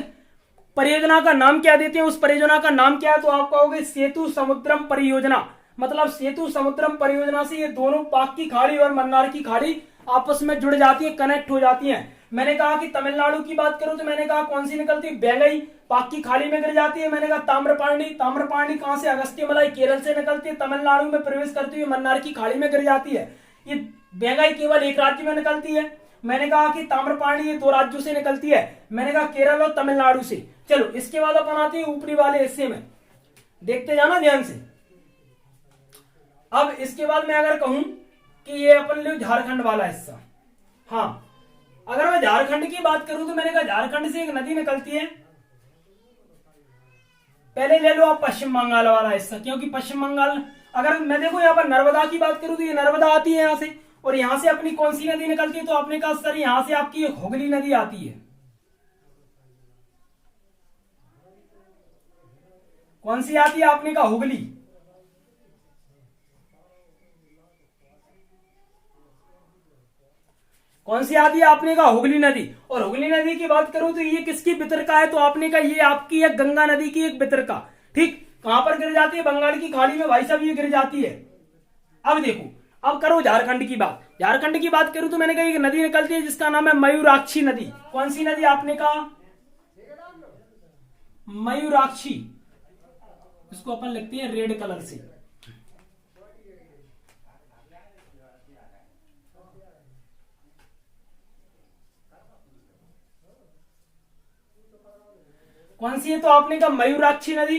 परियोजना का नाम क्या देते हैं? उस परियोजना का नाम क्या है? तो आप कहोगे सेतु समुद्रम परियोजना। मतलब सेतु समुद्रम परियोजना से ये दोनों पाक की खाड़ी और मन्नार की खाड़ी आपस में जुड़ जाती है, कनेक्ट हो जाती हैं। मैंने कहा कि तमिलनाडु की बात करूं तो मैंने कहा कौन सी निकलती है? बेंगई। पाक की खाड़ी में गिर जाती है। मैंने कहा ताम्रपर्णी। ताम्रपर्णी कहां से? अगस्त्य मलाई केरल से निकलती है, तमिलनाडु में प्रवेश करती हुई मन्नार की खाड़ी में गिर जाती है। ये बेंगई केवल एक राज्य में निकलती है। मैंने कहा कि ताम्रपर्णी ये दो राज्यों से निकलती है। मैंने कहा केरल और तमिलनाडु से। चलो, इसके बाद अपन आते हैं ऊपरी वाले हिस्से में। देखते जाना ध्यान से। अब इसके बाद मैं अगर कहूं कि ये अपन ले झारखंड वाला हिस्सा। हाँ, अगर मैं झारखंड की बात करूं तो मैंने कहा झारखंड से एक नदी निकलती है। पहले ले लो आप पश्चिम बंगाल वाला हिस्सा, क्योंकि पश्चिम बंगाल अगर मैं देखो यहाँ पर नर्मदा की बात करूं तो ये नर्मदा आती है यहां से। और यहां से अपनी कौन सी नदी निकलती है? तो आपने कहा सर यहां से आपकी हुगली नदी आती है। कौन सी आती है? आपने कहा हुगली। कौन सी आती है? आपने कहा हुगली नदी। और हुगली नदी की बात करूं तो ये किसकी वितरका है? तो आपने कहा ये आपकी है गंगा नदी की एक वितरका। ठीक। कहां पर गिर जाती है? बंगाल की खाड़ी में भाई साहब ये गिर जाती है। अब देखो, अब करो झारखंड की बात। झारखंड की बात करूं तो मैंने कहा एक नदी निकलती है जिसका नाम है मयूराक्षी नदी। कौन सी नदी आपने कहा? मयूराक्षी। इसको अपन लिखते हैं रेड कलर से। कौन सी है? तो आपने कहा मयूराक्षी नदी।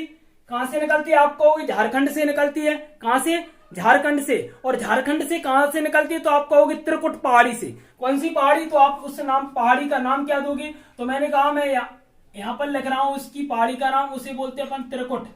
कहां से निकलती है? आप कहोगे झारखंड से निकलती है। कहां से? झारखंड से। और झारखंड से कहां से निकलती है? तो आप कहोगे त्रिकुट पहाड़ी से। कौन सी पहाड़ी? तो आप उस नाम पहाड़ी का नाम क्या दोगे? तो मैंने कहा मैं यहां पर लिख रहा हूं उसकी पहाड़ी का नाम, उसे बोलते हैं अपन त्रिकुट।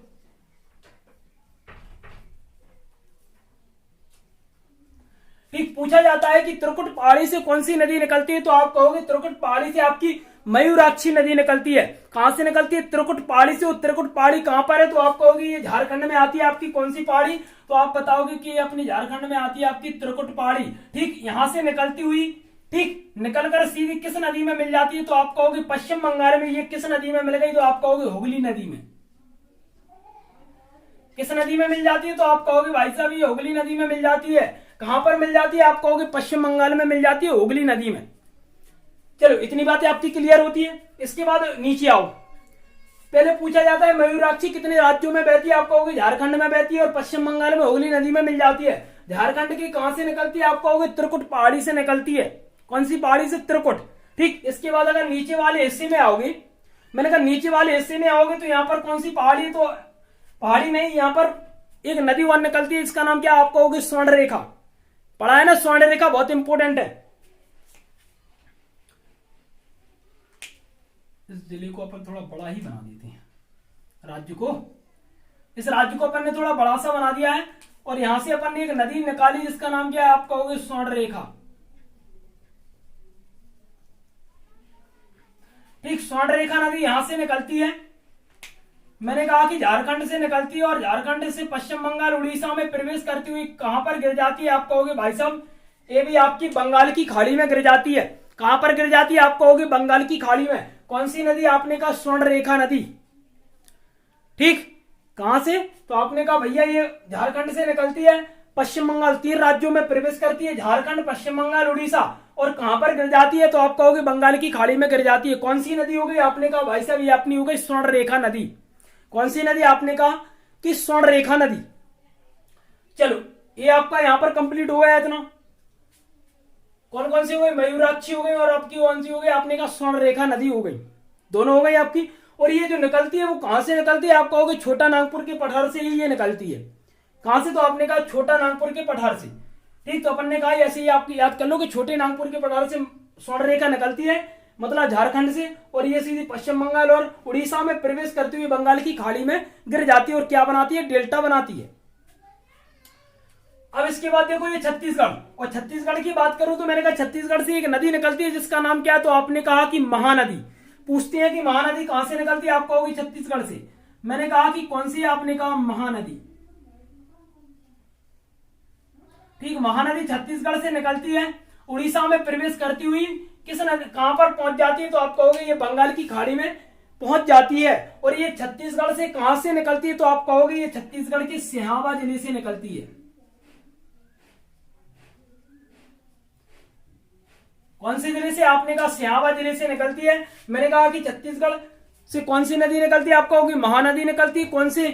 ठीक, पूछा जाता है कि त्रिकुट पहाड़ी से कौन सी नदी निकलती है? तो आप कहोगे त्रिकुट पहाड़ी से आपकी मयूराक्षी नदी निकलती है। कहां से निकलती है? त्रिकुट पहाड़ी से। और त्रिकुट पहाड़ी कहां पर है? तो आप कहोगे ये झारखंड में आती है आपकी कौन सी पहाड़ी? तो आप बताओगे कि ये अपनी झारखंड में आती है आपकी त्रिकुट पहाड़ी। ठीक, यहां से निकलती हुई, ठीक, निकलकर सीधी किस नदी में मिल जाती है? तो आप कहोगे पश्चिम बंगाल में। ये किस नदी में मिल गई? तो आप कहोगे हुगली नदी में। किस नदी में मिल जाती है? तो आप कहोगे भाई साहब ये हुगली नदी में मिल जाती है। कहां पर मिल जाती है? आप कहोगे पश्चिम बंगाल में मिल जाती है, हुगली नदी में। चलो, इतनी बातें आपकी क्लियर होती है। इसके बाद नीचे आओ। पहले पूछा जाता है मयूराक्षी कितने राज्यों में बहती है? आप कहोगे झारखंड में बहती है और पश्चिम बंगाल में हुगली नदी में मिल जाती है। झारखंड की कहां से निकलती है? आप कहोगे त्रिकुट पहाड़ी से निकलती है। कौन सी पहाड़ी से? त्रिकुट। ठीक, इसके बाद अगर नीचे वाले हिस्से में आओगे, मैंने कहा नीचे वाले हिस्से में आओगे तो यहां पर कौन सी पहाड़ी? तो पहाड़ी नहीं, यहां पर एक नदी वन निकलती है, इसका नाम क्या? आप कहोगे स्वर्ण रेखा। पढ़ा है ना? स्वर्ण रेखा बहुत इंपॉर्टेंट है। इस जिले को अपन थोड़ा बड़ा ही बना देते हैं, राज्य को। इस राज्य को अपन ने थोड़ा बड़ा सा बना दिया है और यहां से अपन ने एक नदी निकाली जिसका नाम क्या है? आप कहोगे स्वर्ण रेखा। ठीक, स्वर्ण रेखा नदी यहां से निकलती है। मैंने कहा कि झारखंड से निकलती है और झारखंड से पश्चिम बंगाल उड़ीसा में प्रवेश करती हुई कहां पर गिर जाती है? आप कहोगे भाई साहब ये भी आपकी बंगाल की खाड़ी में गिर जाती है। कहां पर गिर जाती है? आप कहोगे बंगाल की खाड़ी में। कौन सी नदी? आपने कहा स्वर्ण रेखा नदी। ठीक, कहां से? तो आपने कहा भैया ये झारखंड से निकलती है, पश्चिम बंगाल, 3 राज्यों में प्रवेश करती है, झारखंड, पश्चिम बंगाल, उड़ीसा। और कहां पर गिर जाती है? तो आप कहोगे बंगाल की खाड़ी में गिर जाती है। कौन सी नदी हो गई? आपने कहा भाई साहब ये अपनी हो गई स्वर्ण रेखा नदी। कौन सी नदी? आपने कहा कि स्वर्ण रेखा नदी। चलो, ये आपका यहां पर कंप्लीट हो गया इतना। कौन कौन सी हो गई? मयूराक्षी हो गई और आपकी कौन सी हो गई? आपने कहा स्वर्ण रेखा नदी हो गई। दोनों हो गई आपकी। और ये जो निकलती है वो कहां से निकलती है? आप कहोगे छोटा नागपुर के पठार से ही ये निकलती है। कहां से? तो आपने कहा छोटा नागपुर के पठार से। ठीक, तो अपन ने कहा ऐसे ही आपकी याद कर लो कि छोटे नागपुर के पठार से स्वर्ण रेखा निकलती है, मतलब झारखंड से, और ये सीधी पश्चिम बंगाल और उड़ीसा में प्रवेश करती हुई बंगाल की खाड़ी में गिर जाती है और क्या बनाती है? डेल्टा बनाती है। अब इसके बाद देखो ये छत्तीसगढ़, और छत्तीसगढ़ की बात करूं तो मैंने कहा छत्तीसगढ़ से एक नदी निकलती है जिसका नाम क्या है? तो आपने कहा कि महानदी। पूछते हैं कि महानदी कहां से निकलती है? आप कहोगे छत्तीसगढ़ से। मैंने कहा कि कौन सी? आपने कहा महानदी। ठीक, महानदी छत्तीसगढ़ से निकलती है, उड़ीसा में प्रवेश करती हुई किस नदी कहां पर पहुंच जाती है? तो आप कहोगे ये बंगाल की खाड़ी में पहुंच जाती है। और ये छत्तीसगढ़ से कहां से निकलती है? तो आप कहोगे ये छत्तीसगढ़ के सिहावा जिले से निकलती है। कौन से जिले से? आपने कहा सिहावा जिले से निकलती है। मैंने कहा कि छत्तीसगढ़ से कौन सी नदी निकलती है? आप कहोगे महानदी निकलती है। कौन से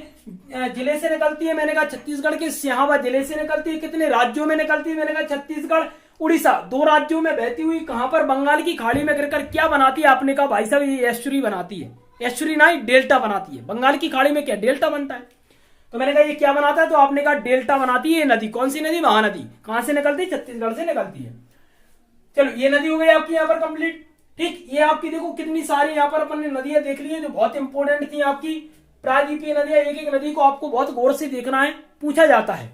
जिले से निकलती है? मैंने कहा छत्तीसगढ़ के सिहावा जिले से निकलती है। कितने राज्यों में निकलती है? मैंने कहा छत्तीसगढ़, उड़ीसा, 2 राज्यों में बहती हुई कहां पर? बंगाल की खाड़ी में गिरकर क्या बनाती है? आपने कहा भाई साहब ये एस्चुरी बनाती है। एस्चुरी ना, डेल्टा बनाती है। बंगाल की खाड़ी में क्या डेल्टा बनता है? तो मैंने कहा ये क्या बनाता है? तो आपने कहा डेल्टा बनाती है नदी। कौन सी नदी? महानदी। कहां से निकलती है? छत्तीसगढ़ से निकलती है। चलो, ये नदी हो गई आपकी यहां पर कंप्लीट। ठीक, ये आपकी देखो कितनी सारी यहां पर अपन ने नदियां देख ली है जो बहुत इंपॉर्टेंट थी आपकी प्रायद्वीपीय नदियां। एक एक नदी को आपको बहुत गौर से देखना है, पूछा जाता है।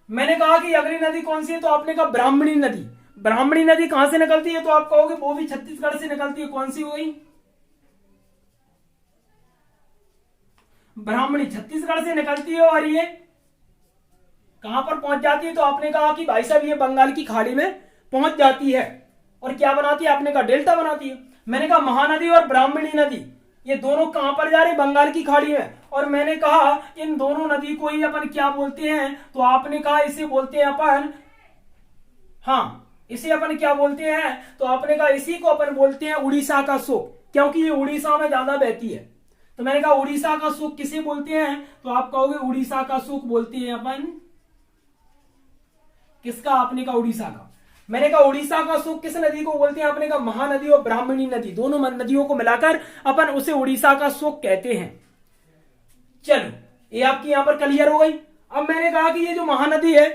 मैंने कहा कि अगली नदी कौन सी है? तो आपने कहा ब्राह्मणी नदी। ब्राह्मणी नदी कहां से निकलती है? तो आप कहोगे वो भी छत्तीसगढ़ से निकलती है। कौन सी हो गई? ब्राह्मणी छत्तीसगढ़ से निकलती है और ये कहां पर पहुंच जाती है? तो आपने कहा कि भाई साहब ये बंगाल की खाड़ी में पहुंच जाती है और क्या बनाती है? आपने कहा डेल्टा बनाती है। मैंने कहा महानदी और ब्राह्मणी नदी ये दोनों कहां पर जा रही? बंगाल की खाड़ी में। और मैंने कहा इन दोनों नदी को ही अपन क्या बोलते हैं, तो आपने कहा इसे बोलते हैं अपन, हाँ इसे अपन क्या बोलते हैं, तो आपने कहा इसी को अपन बोलते हैं उड़ीसा का शोक, क्योंकि ये उड़ीसा में ज्यादा बहती है। तो मैंने कहा उड़ीसा का शोक किसे बोलते हैं, तो आप कहोगे उड़ीसा का शोक बोलते हैं अपन किसका, आपने कहा उड़ीसा का। मैंने कहा उड़ीसा का शोक किस नदी को बोलते हैं, आपने कहा महानदी और ब्राह्मणी नदी, दोनों नदियों को मिलाकर अपन उसे उड़ीसा का शोक कहते हैं। चलो ये आपकी यहां पर क्लियर हो गई। अब मैंने कहा कि ये जो महानदी है,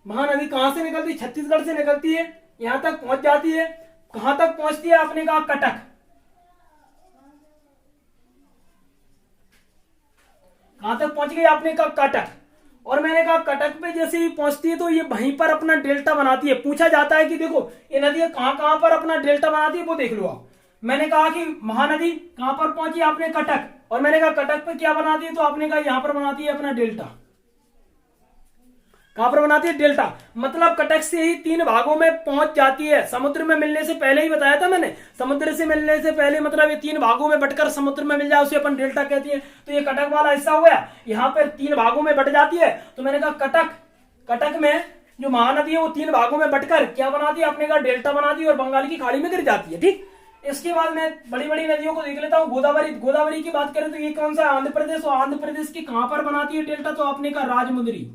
महानदी कहां से निकलती है, छत्तीसगढ़ से निकलती है, यहां तक पहुंच जाती है, कहां तक पहुंचती है, आपने कहा कटक, कहां तक पहुंच गई, आपने कहा कटक। और मैंने कहा कटक पे जैसे ही पहुंचती है तो ये वहीं पर अपना डेल्टा बनाती है। पूछा जाता है कि देखो ये नदी कहां कहां पर अपना डेल्टा बनाती है, वो देख लो आप। मैंने कहा कि महानदी कहां पर पहुंची, आपने कटक, और मैंने कहा कटक पे क्या बनाती है, तो आपने कहा यहां पर बनाती है अपना डेल्टा। कहां पर बनाती है, डेल्टा, मतलब कटक से ही 3 भागों में पहुंच जाती है। समुद्र में मिलने से पहले ही बताया था मैंने, समुद्र से मिलने से पहले मतलब ये 3 भागों में बटकर समुद्र में मिल जाए उसे अपन डेल्टा कहती है। तो ये कटक वाला हिस्सा हो गया, यहाँ पर 3 भागों में बट जाती है। तो मैंने कहा कटक में जो महानदी है वो 3 भागों में बटकर क्या बनाती है, अपने का डेल्टा बनाती है और बंगाल की खाड़ी में गिर जाती है। ठीक, इसके बाद मैं बड़ी बड़ी नदियों को देख लेता हूँ। गोदावरी की बात करें तो ये कौन सा है, आंध्र प्रदेश, और आंध्र प्रदेश की कहां पर बनाती है डेल्टा, तो आपने कहा राजमुंदरी।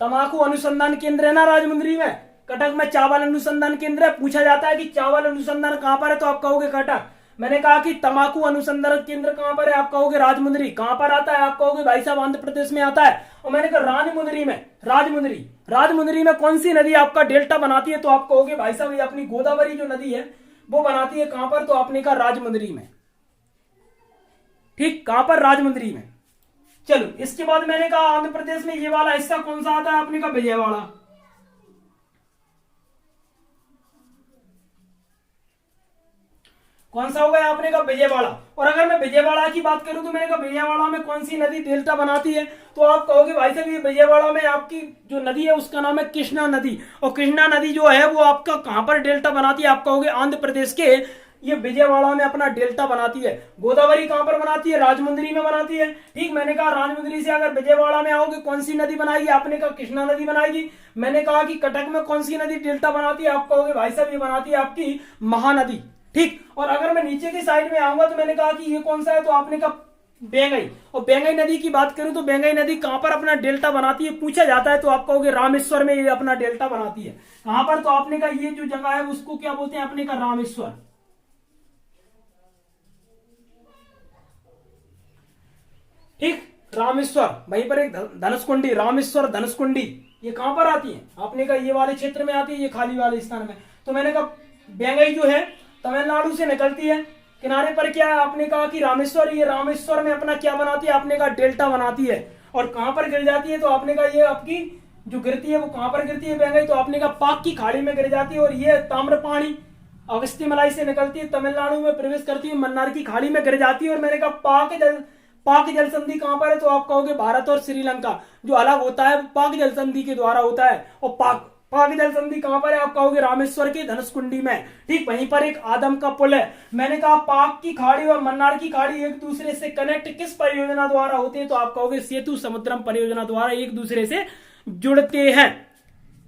तंबाकू अनुसंधान केंद्र है ना राजमुंदरी में, कटक में चावल अनुसंधान केंद्र है। पूछा जाता है कि चावल अनुसंधान कहां पर है, तो आप कहोगे कटक। मैंने कहा कि तंबाकू अनुसंधान केंद्र कहां पर है, आप कहोगे राजमुंदरी। कहां पर आता है, आप कहोगे भाई साहब आंध्र प्रदेश में आता है। और मैंने कहा राजमुंदरी में, राजमुंदरी में कौन सी नदी आपका डेल्टा बनाती है, तो आप कहोगे भाई साहब ये अपनी गोदावरी जो नदी है वो बनाती है कहां पर, तो आपने कहा राजमुंदरी में। ठीक, कहां पर, राजमुंदरी में। चलो इसके बाद मैंने कहा आंध्र प्रदेश में ये वाला हिस्सा कौन सा आता है, आपने कहा विजयवाड़ा। कौन सा हो गया, आपने कहा विजयवाड़ा। और अगर मैं विजयवाड़ा की बात करूं तो मैंने कहा विजयवाड़ा में कौन सी नदी डेल्टा बनाती है, तो आप कहोगे भाई साहब ये विजयवाड़ा में आपकी जो नदी है उसका नाम है कृष्णा नदी। और कृष्णा नदी जो है वो आपका कहां पर डेल्टा बनाती है, आप कहोगे आंध्र प्रदेश के ये विजयवाड़ा में अपना डेल्टा बनाती है। गोदावरी कहां पर बनाती है, राजमुंदरी में बनाती है। ठीक, मैंने कहा राजमुंदरी से अगर विजयवाड़ा में आओगे कौन सी नदी बनाएगी, आपने कहा कृष्णा नदी बनाएगी। मैंने कहा कि कटक में कौन सी नदी डेल्टा बनाती है, आप कहोगे भाई साहब ये बनाती है आपकी महानदी। ठीक, और अगर मैं नीचे की साइड में आऊंगा तो मैंने कहा कि ये कौन सा है, तो आपने कहा बेंगई। और बेंगई नदी की बात करूं तो बेंगई नदी कहां पर अपना डेल्टा बनाती है, पूछा जाता है तो आप कहोगे रामेश्वर में ये अपना डेल्टा बनाती है। कहां पर, तो आपने कहा ये जो जगह है उसको क्या बोलते हैं, आपने कहा रामेश्वर। ठीक, रामेश्वर, वहीं पर एक धनुषकुंडी, रामेश्वर धनुषकुंडी, ये कहां पर आती है, आपने कहा ये वाले क्षेत्र में आती है, ये खाली वाले स्थान में। तो मैंने कहा बेंगई जो है तमिलनाडु से निकलती है, किनारे पर क्या है, आपने कहा कि रामेश्वर, ये रामेश्वर में अपना क्या बनाती है, आपने कहा डेल्टा बनाती है। और कहां पर गिर जाती है, तो आपने कहा ये आपकी जो गिरती है वो कहां पर गिरती है बेंगई, तो आपने कहा पाक की खाड़ी में गिर जाती है। और ये ताम्रपाणी अगस्त्यमलाई से निकलती है, तमिलनाडु में प्रवेश करती है, मन्नार की खाड़ी में गिर जाती है। और मैंने कहा पाक जल संधि कहां पर है, तो आप कहोगे भारत और श्रीलंका जो अलग होता है पाक जल संधि के द्वारा होता है। और पाक जल संधि कहां पर है, आप कहोगे रामेश्वर के धनुषकुंडी में। ठीक, वहीं पर एक आदम का पुल है। मैंने कहा पाक की खाड़ी और मन्नार की खाड़ी एक दूसरे से कनेक्ट किस परियोजना द्वारा होते हैं, तो आप कहोगे सेतु समुद्रम परियोजना द्वारा एक दूसरे से जुड़ते हैं।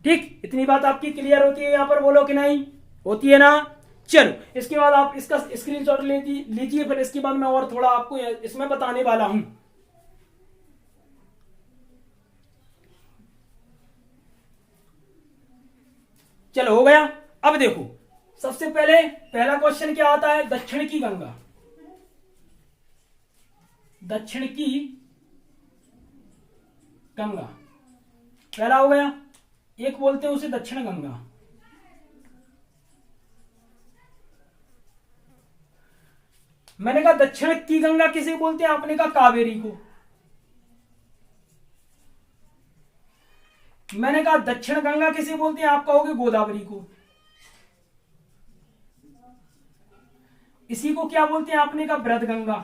ठीक, इतनी बात आपकी क्लियर होती है यहां पर, बोलो कि नहीं, होती है ना। चलो इसके बाद आप इसका स्क्रीनशॉट लीजिए, फिर इसके बाद मैं और थोड़ा आपको इसमें बताने वाला हूं। चलो हो गया। अब देखो सबसे पहले पहला क्वेश्चन क्या आता है, दक्षिण की गंगा, दक्षिण की गंगा पहला हो गया, एक बोलते हैं उसे दक्षिण गंगा। मैंने कहा दक्षिण की गंगा किसे बोलते हैं, आपने कहा कावेरी को। मैंने कहा दक्षिण गंगा किसे बोलते हैं, आप कहोगे गोदावरी को। इसी को क्या बोलते हैं, आपने कहा बृहद गंगा।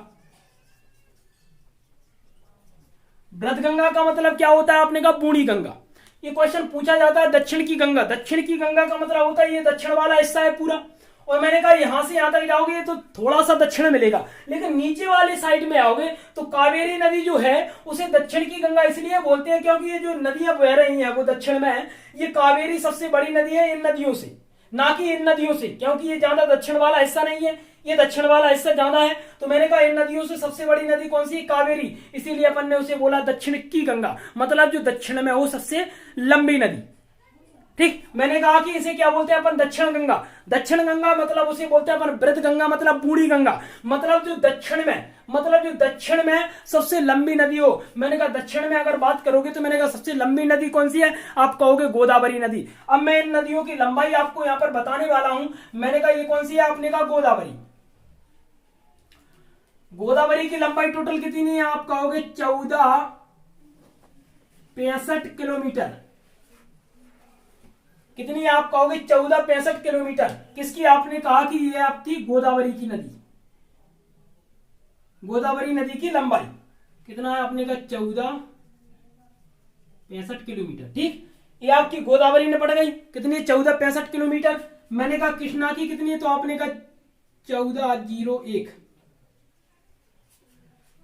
बृहद गंगा का मतलब क्या होता है, आपने कहा बूढ़ी गंगा। ये क्वेश्चन पूछा जाता है दक्षिण की गंगा, दक्षिण की गंगा का मतलब होता है ये दक्षिण वाला हिस्सा है पूरा, और मैंने कहा यहां से यहां तक जाओगे तो थोड़ा सा दक्षिण मिलेगा, लेकिन नीचे वाली साइड में आओगे तो कावेरी नदी जो है उसे दक्षिण की गंगा इसलिए बोलते हैं क्योंकि ये जो नदियां बह रही हैं वो दक्षिण में है। ये कावेरी सबसे बड़ी नदी है इन नदियों से, ना कि इन नदियों से, क्योंकि ये ज्यादा दक्षिण वाला हिस्सा नहीं है, ये दक्षिण वाला हिस्सा ज्यादा है। तो मैंने कहा इन नदियों से सबसे बड़ी नदी कौन सी? कावेरी। इसीलिए अपन ने उसे बोला दक्षिण की गंगा, मतलब जो दक्षिण में हो सबसे लंबी नदी। ठीक, मैंने कहा कि इसे क्या बोलते हैं अपन? दक्षिण गंगा। दक्षिण गंगा मतलब उसे बोलते हैं अपन वृद्ध गंगा, मतलब बूढ़ी गंगा, मतलब जो दक्षिण में सबसे लंबी नदी हो। मैंने कहा दक्षिण में अगर बात करोगे तो मैंने कहा सबसे लंबी नदी कौन सी है? आप कहोगे गोदावरी नदी। अब मैं इन नदियों की लंबाई आपको यहां पर बताने वाला हूं। मैंने कहा ये कौन सी है? आपने कहा गोदावरी। गोदावरी की लंबाई टोटल कितनी है? आप कहोगे 1465 किलोमीटर। कितनी आप कहोगे? 1465 किलोमीटर। किसकी? आपने कहा कि ये आपकी गोदावरी की नदी, गोदावरी नदी की लंबाई कितना है? आपने कहा 1465 किलोमीटर। ठीक, ये आपकी गोदावरी में पड़ गई। कितनी? 1465 किलोमीटर। मैंने कहा कृष्णा की कितनी है? तो आपने कहा 1401।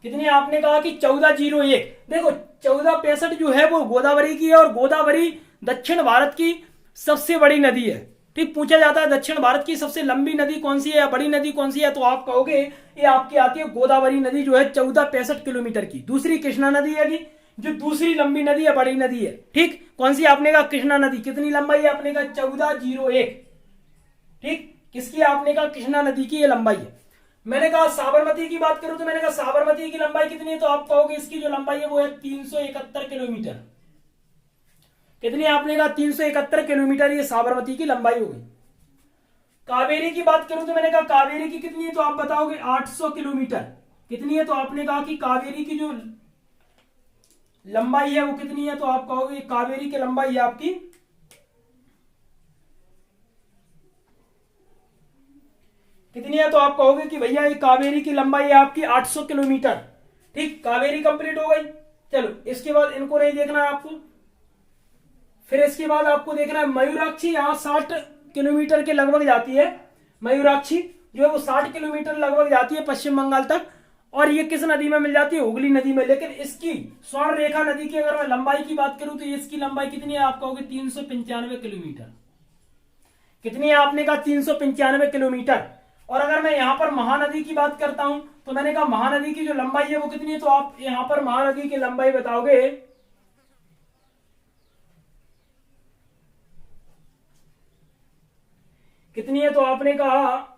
कितनी? आपने कहा कि 1401। देखो 1465 जो है वो गोदावरी की है, और गोदावरी दक्षिण भारत की सबसे बड़ी नदी है। ठीक, पूछा जाता है दक्षिण भारत की सबसे लंबी नदी कौन सी है या बड़ी नदी कौन सी है, तो आप कहोगे ये आपकी आती है गोदावरी नदी जो है 1465 किलोमीटर की। दूसरी कृष्णा नदी है कि जो दूसरी लंबी नदी है, बड़ी नदी है। ठीक, कौन सी? आपने कहा कृष्णा नदी। कितनी लंबाई है? आपने कहा 1401। ठीक, किसकी? आपने कहा कृष्णा नदी की ये लंबाई है। मैंने कहा साबरमती की बात करूं तो मैंने कहा साबरमती की लंबाई कितनी है? तो आप कहोगे इसकी जो लंबाई है वो है 371 किलोमीटर। कितनी? आपने कहा 371 किलोमीटर ये साबरमती की लंबाई हो गई। कावेरी की बात करूं तो मैंने कहा कावेरी की कितनी है? तो आप बताओगे 800 किलोमीटर। कितनी है? तो आपने कहा कि कावेरी की जो लंबाई है वो कितनी है? तो आप कहोगे कावेरी की लंबाई है आपकी कितनी है? तो आप कहोगे कि भैया ये कावेरी की लंबाई है आपकी 800 किलोमीटर। ठीक, कावेरी कंप्लीट हो गई। चलो इसके बाद इनको नहीं देखना है आपको। फिर इसके बाद आपको देखना है मयूराक्षी। यहां 60 किलोमीटर के लगभग जाती है मयूराक्षी, जो है वो 60 किलोमीटर लगभग जाती है पश्चिम बंगाल तक। और ये किस नदी में मिल जाती है? हुगली नदी में। लेकिन इसकी स्वर्ण रेखा नदी की अगर मैं लंबाई की बात करूं तो इसकी लंबाई कितनी है? आप कहोगे 395 किलोमीटर। कितनी है? आपने कहा 395 किलोमीटर। और अगर मैं यहां पर महानदी की बात करता हूं तो मैंने कहा महानदी की जो लंबाई है वो कितनी है? तो आप यहां पर महानदी की लंबाई बताओगे कितनी है? तो आपने कहा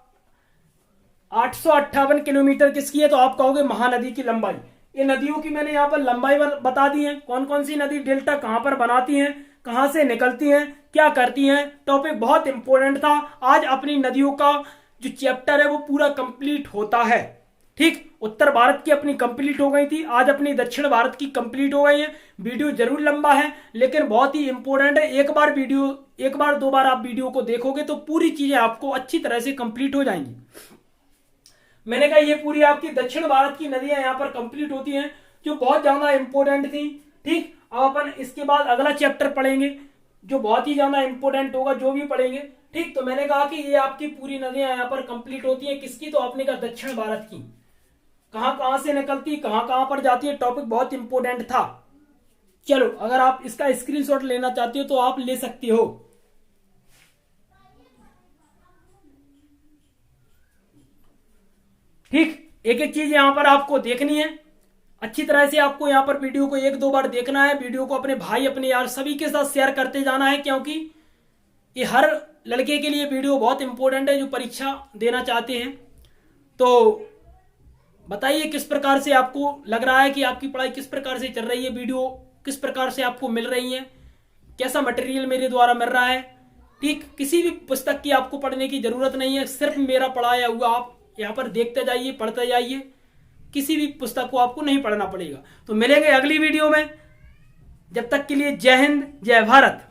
858 किलोमीटर। किसकी है? तो आप कहोगे महानदी की लंबाई। ये नदियों की मैंने यहां पर लंबाई बता दी है। कौन कौन सी नदी डेल्टा कहां पर बनाती हैं, कहां से निकलती हैं, क्या करती हैं। टॉपिक बहुत इंपॉर्टेंट था। आज अपनी नदियों का जो चैप्टर है वो पूरा कंप्लीट होता है। ठीक, उत्तर भारत की अपनी कंप्लीट हो गई थी, आज अपनी दक्षिण भारत की कंप्लीट हो गई है। वीडियो जरूर लंबा है लेकिन बहुत ही इंपॉर्टेंट है। एक बार दो बार आप वीडियो को देखोगे तो पूरी चीजें आपको अच्छी तरह से कंप्लीट हो जाएंगी। मैंने कहा ये पूरी आपकी दक्षिण भारत की नदियां यहां पर कंप्लीट होती हैं जो बहुत ज्यादा इंपॉर्टेंट थी। ठीक, अब अपन इसके बाद अगला चैप्टर पढ़ेंगे जो बहुत ही ज्यादा इंपॉर्टेंट होगा, जो भी पढ़ेंगे। ठीक, तो मैंने कहा कि ये आपकी पूरी नदियां यहां पर कंप्लीट होती हैं। किसकी? तो आपने कहा दक्षिण भारत की। कहां कहां से निकलती, कहां कहां पर जाती है। टॉपिक बहुत इंपॉर्टेंट था। चलो अगर आप इसका स्क्रीनशॉट लेना चाहते हो तो आप ले सकते हो। ठीक, एक एक चीज यहां पर आपको देखनी है अच्छी तरह से। आपको यहां पर वीडियो को एक दो बार देखना है। वीडियो को अपने भाई अपने यार सभी के साथ शेयर करते जाना है, क्योंकि ये हर लड़के के लिए वीडियो बहुत इंपॉर्टेंट है जो परीक्षा देना चाहते हैं। तो बताइए किस प्रकार से आपको लग रहा है कि आपकी पढ़ाई किस प्रकार से चल रही है, वीडियो किस प्रकार से आपको मिल रही है, कैसा मटेरियल मेरे द्वारा मिल रहा है। ठीक, किसी भी पुस्तक की आपको पढ़ने की जरूरत नहीं है, सिर्फ मेरा पढ़ाया हुआ आप यहाँ पर देखते जाइए, पढ़ते जाइए। किसी भी पुस्तक को आपको नहीं पढ़ना पड़ेगा। तो मिलेंगे अगली वीडियो में, जब तक के लिए जय हिंद जय भारत।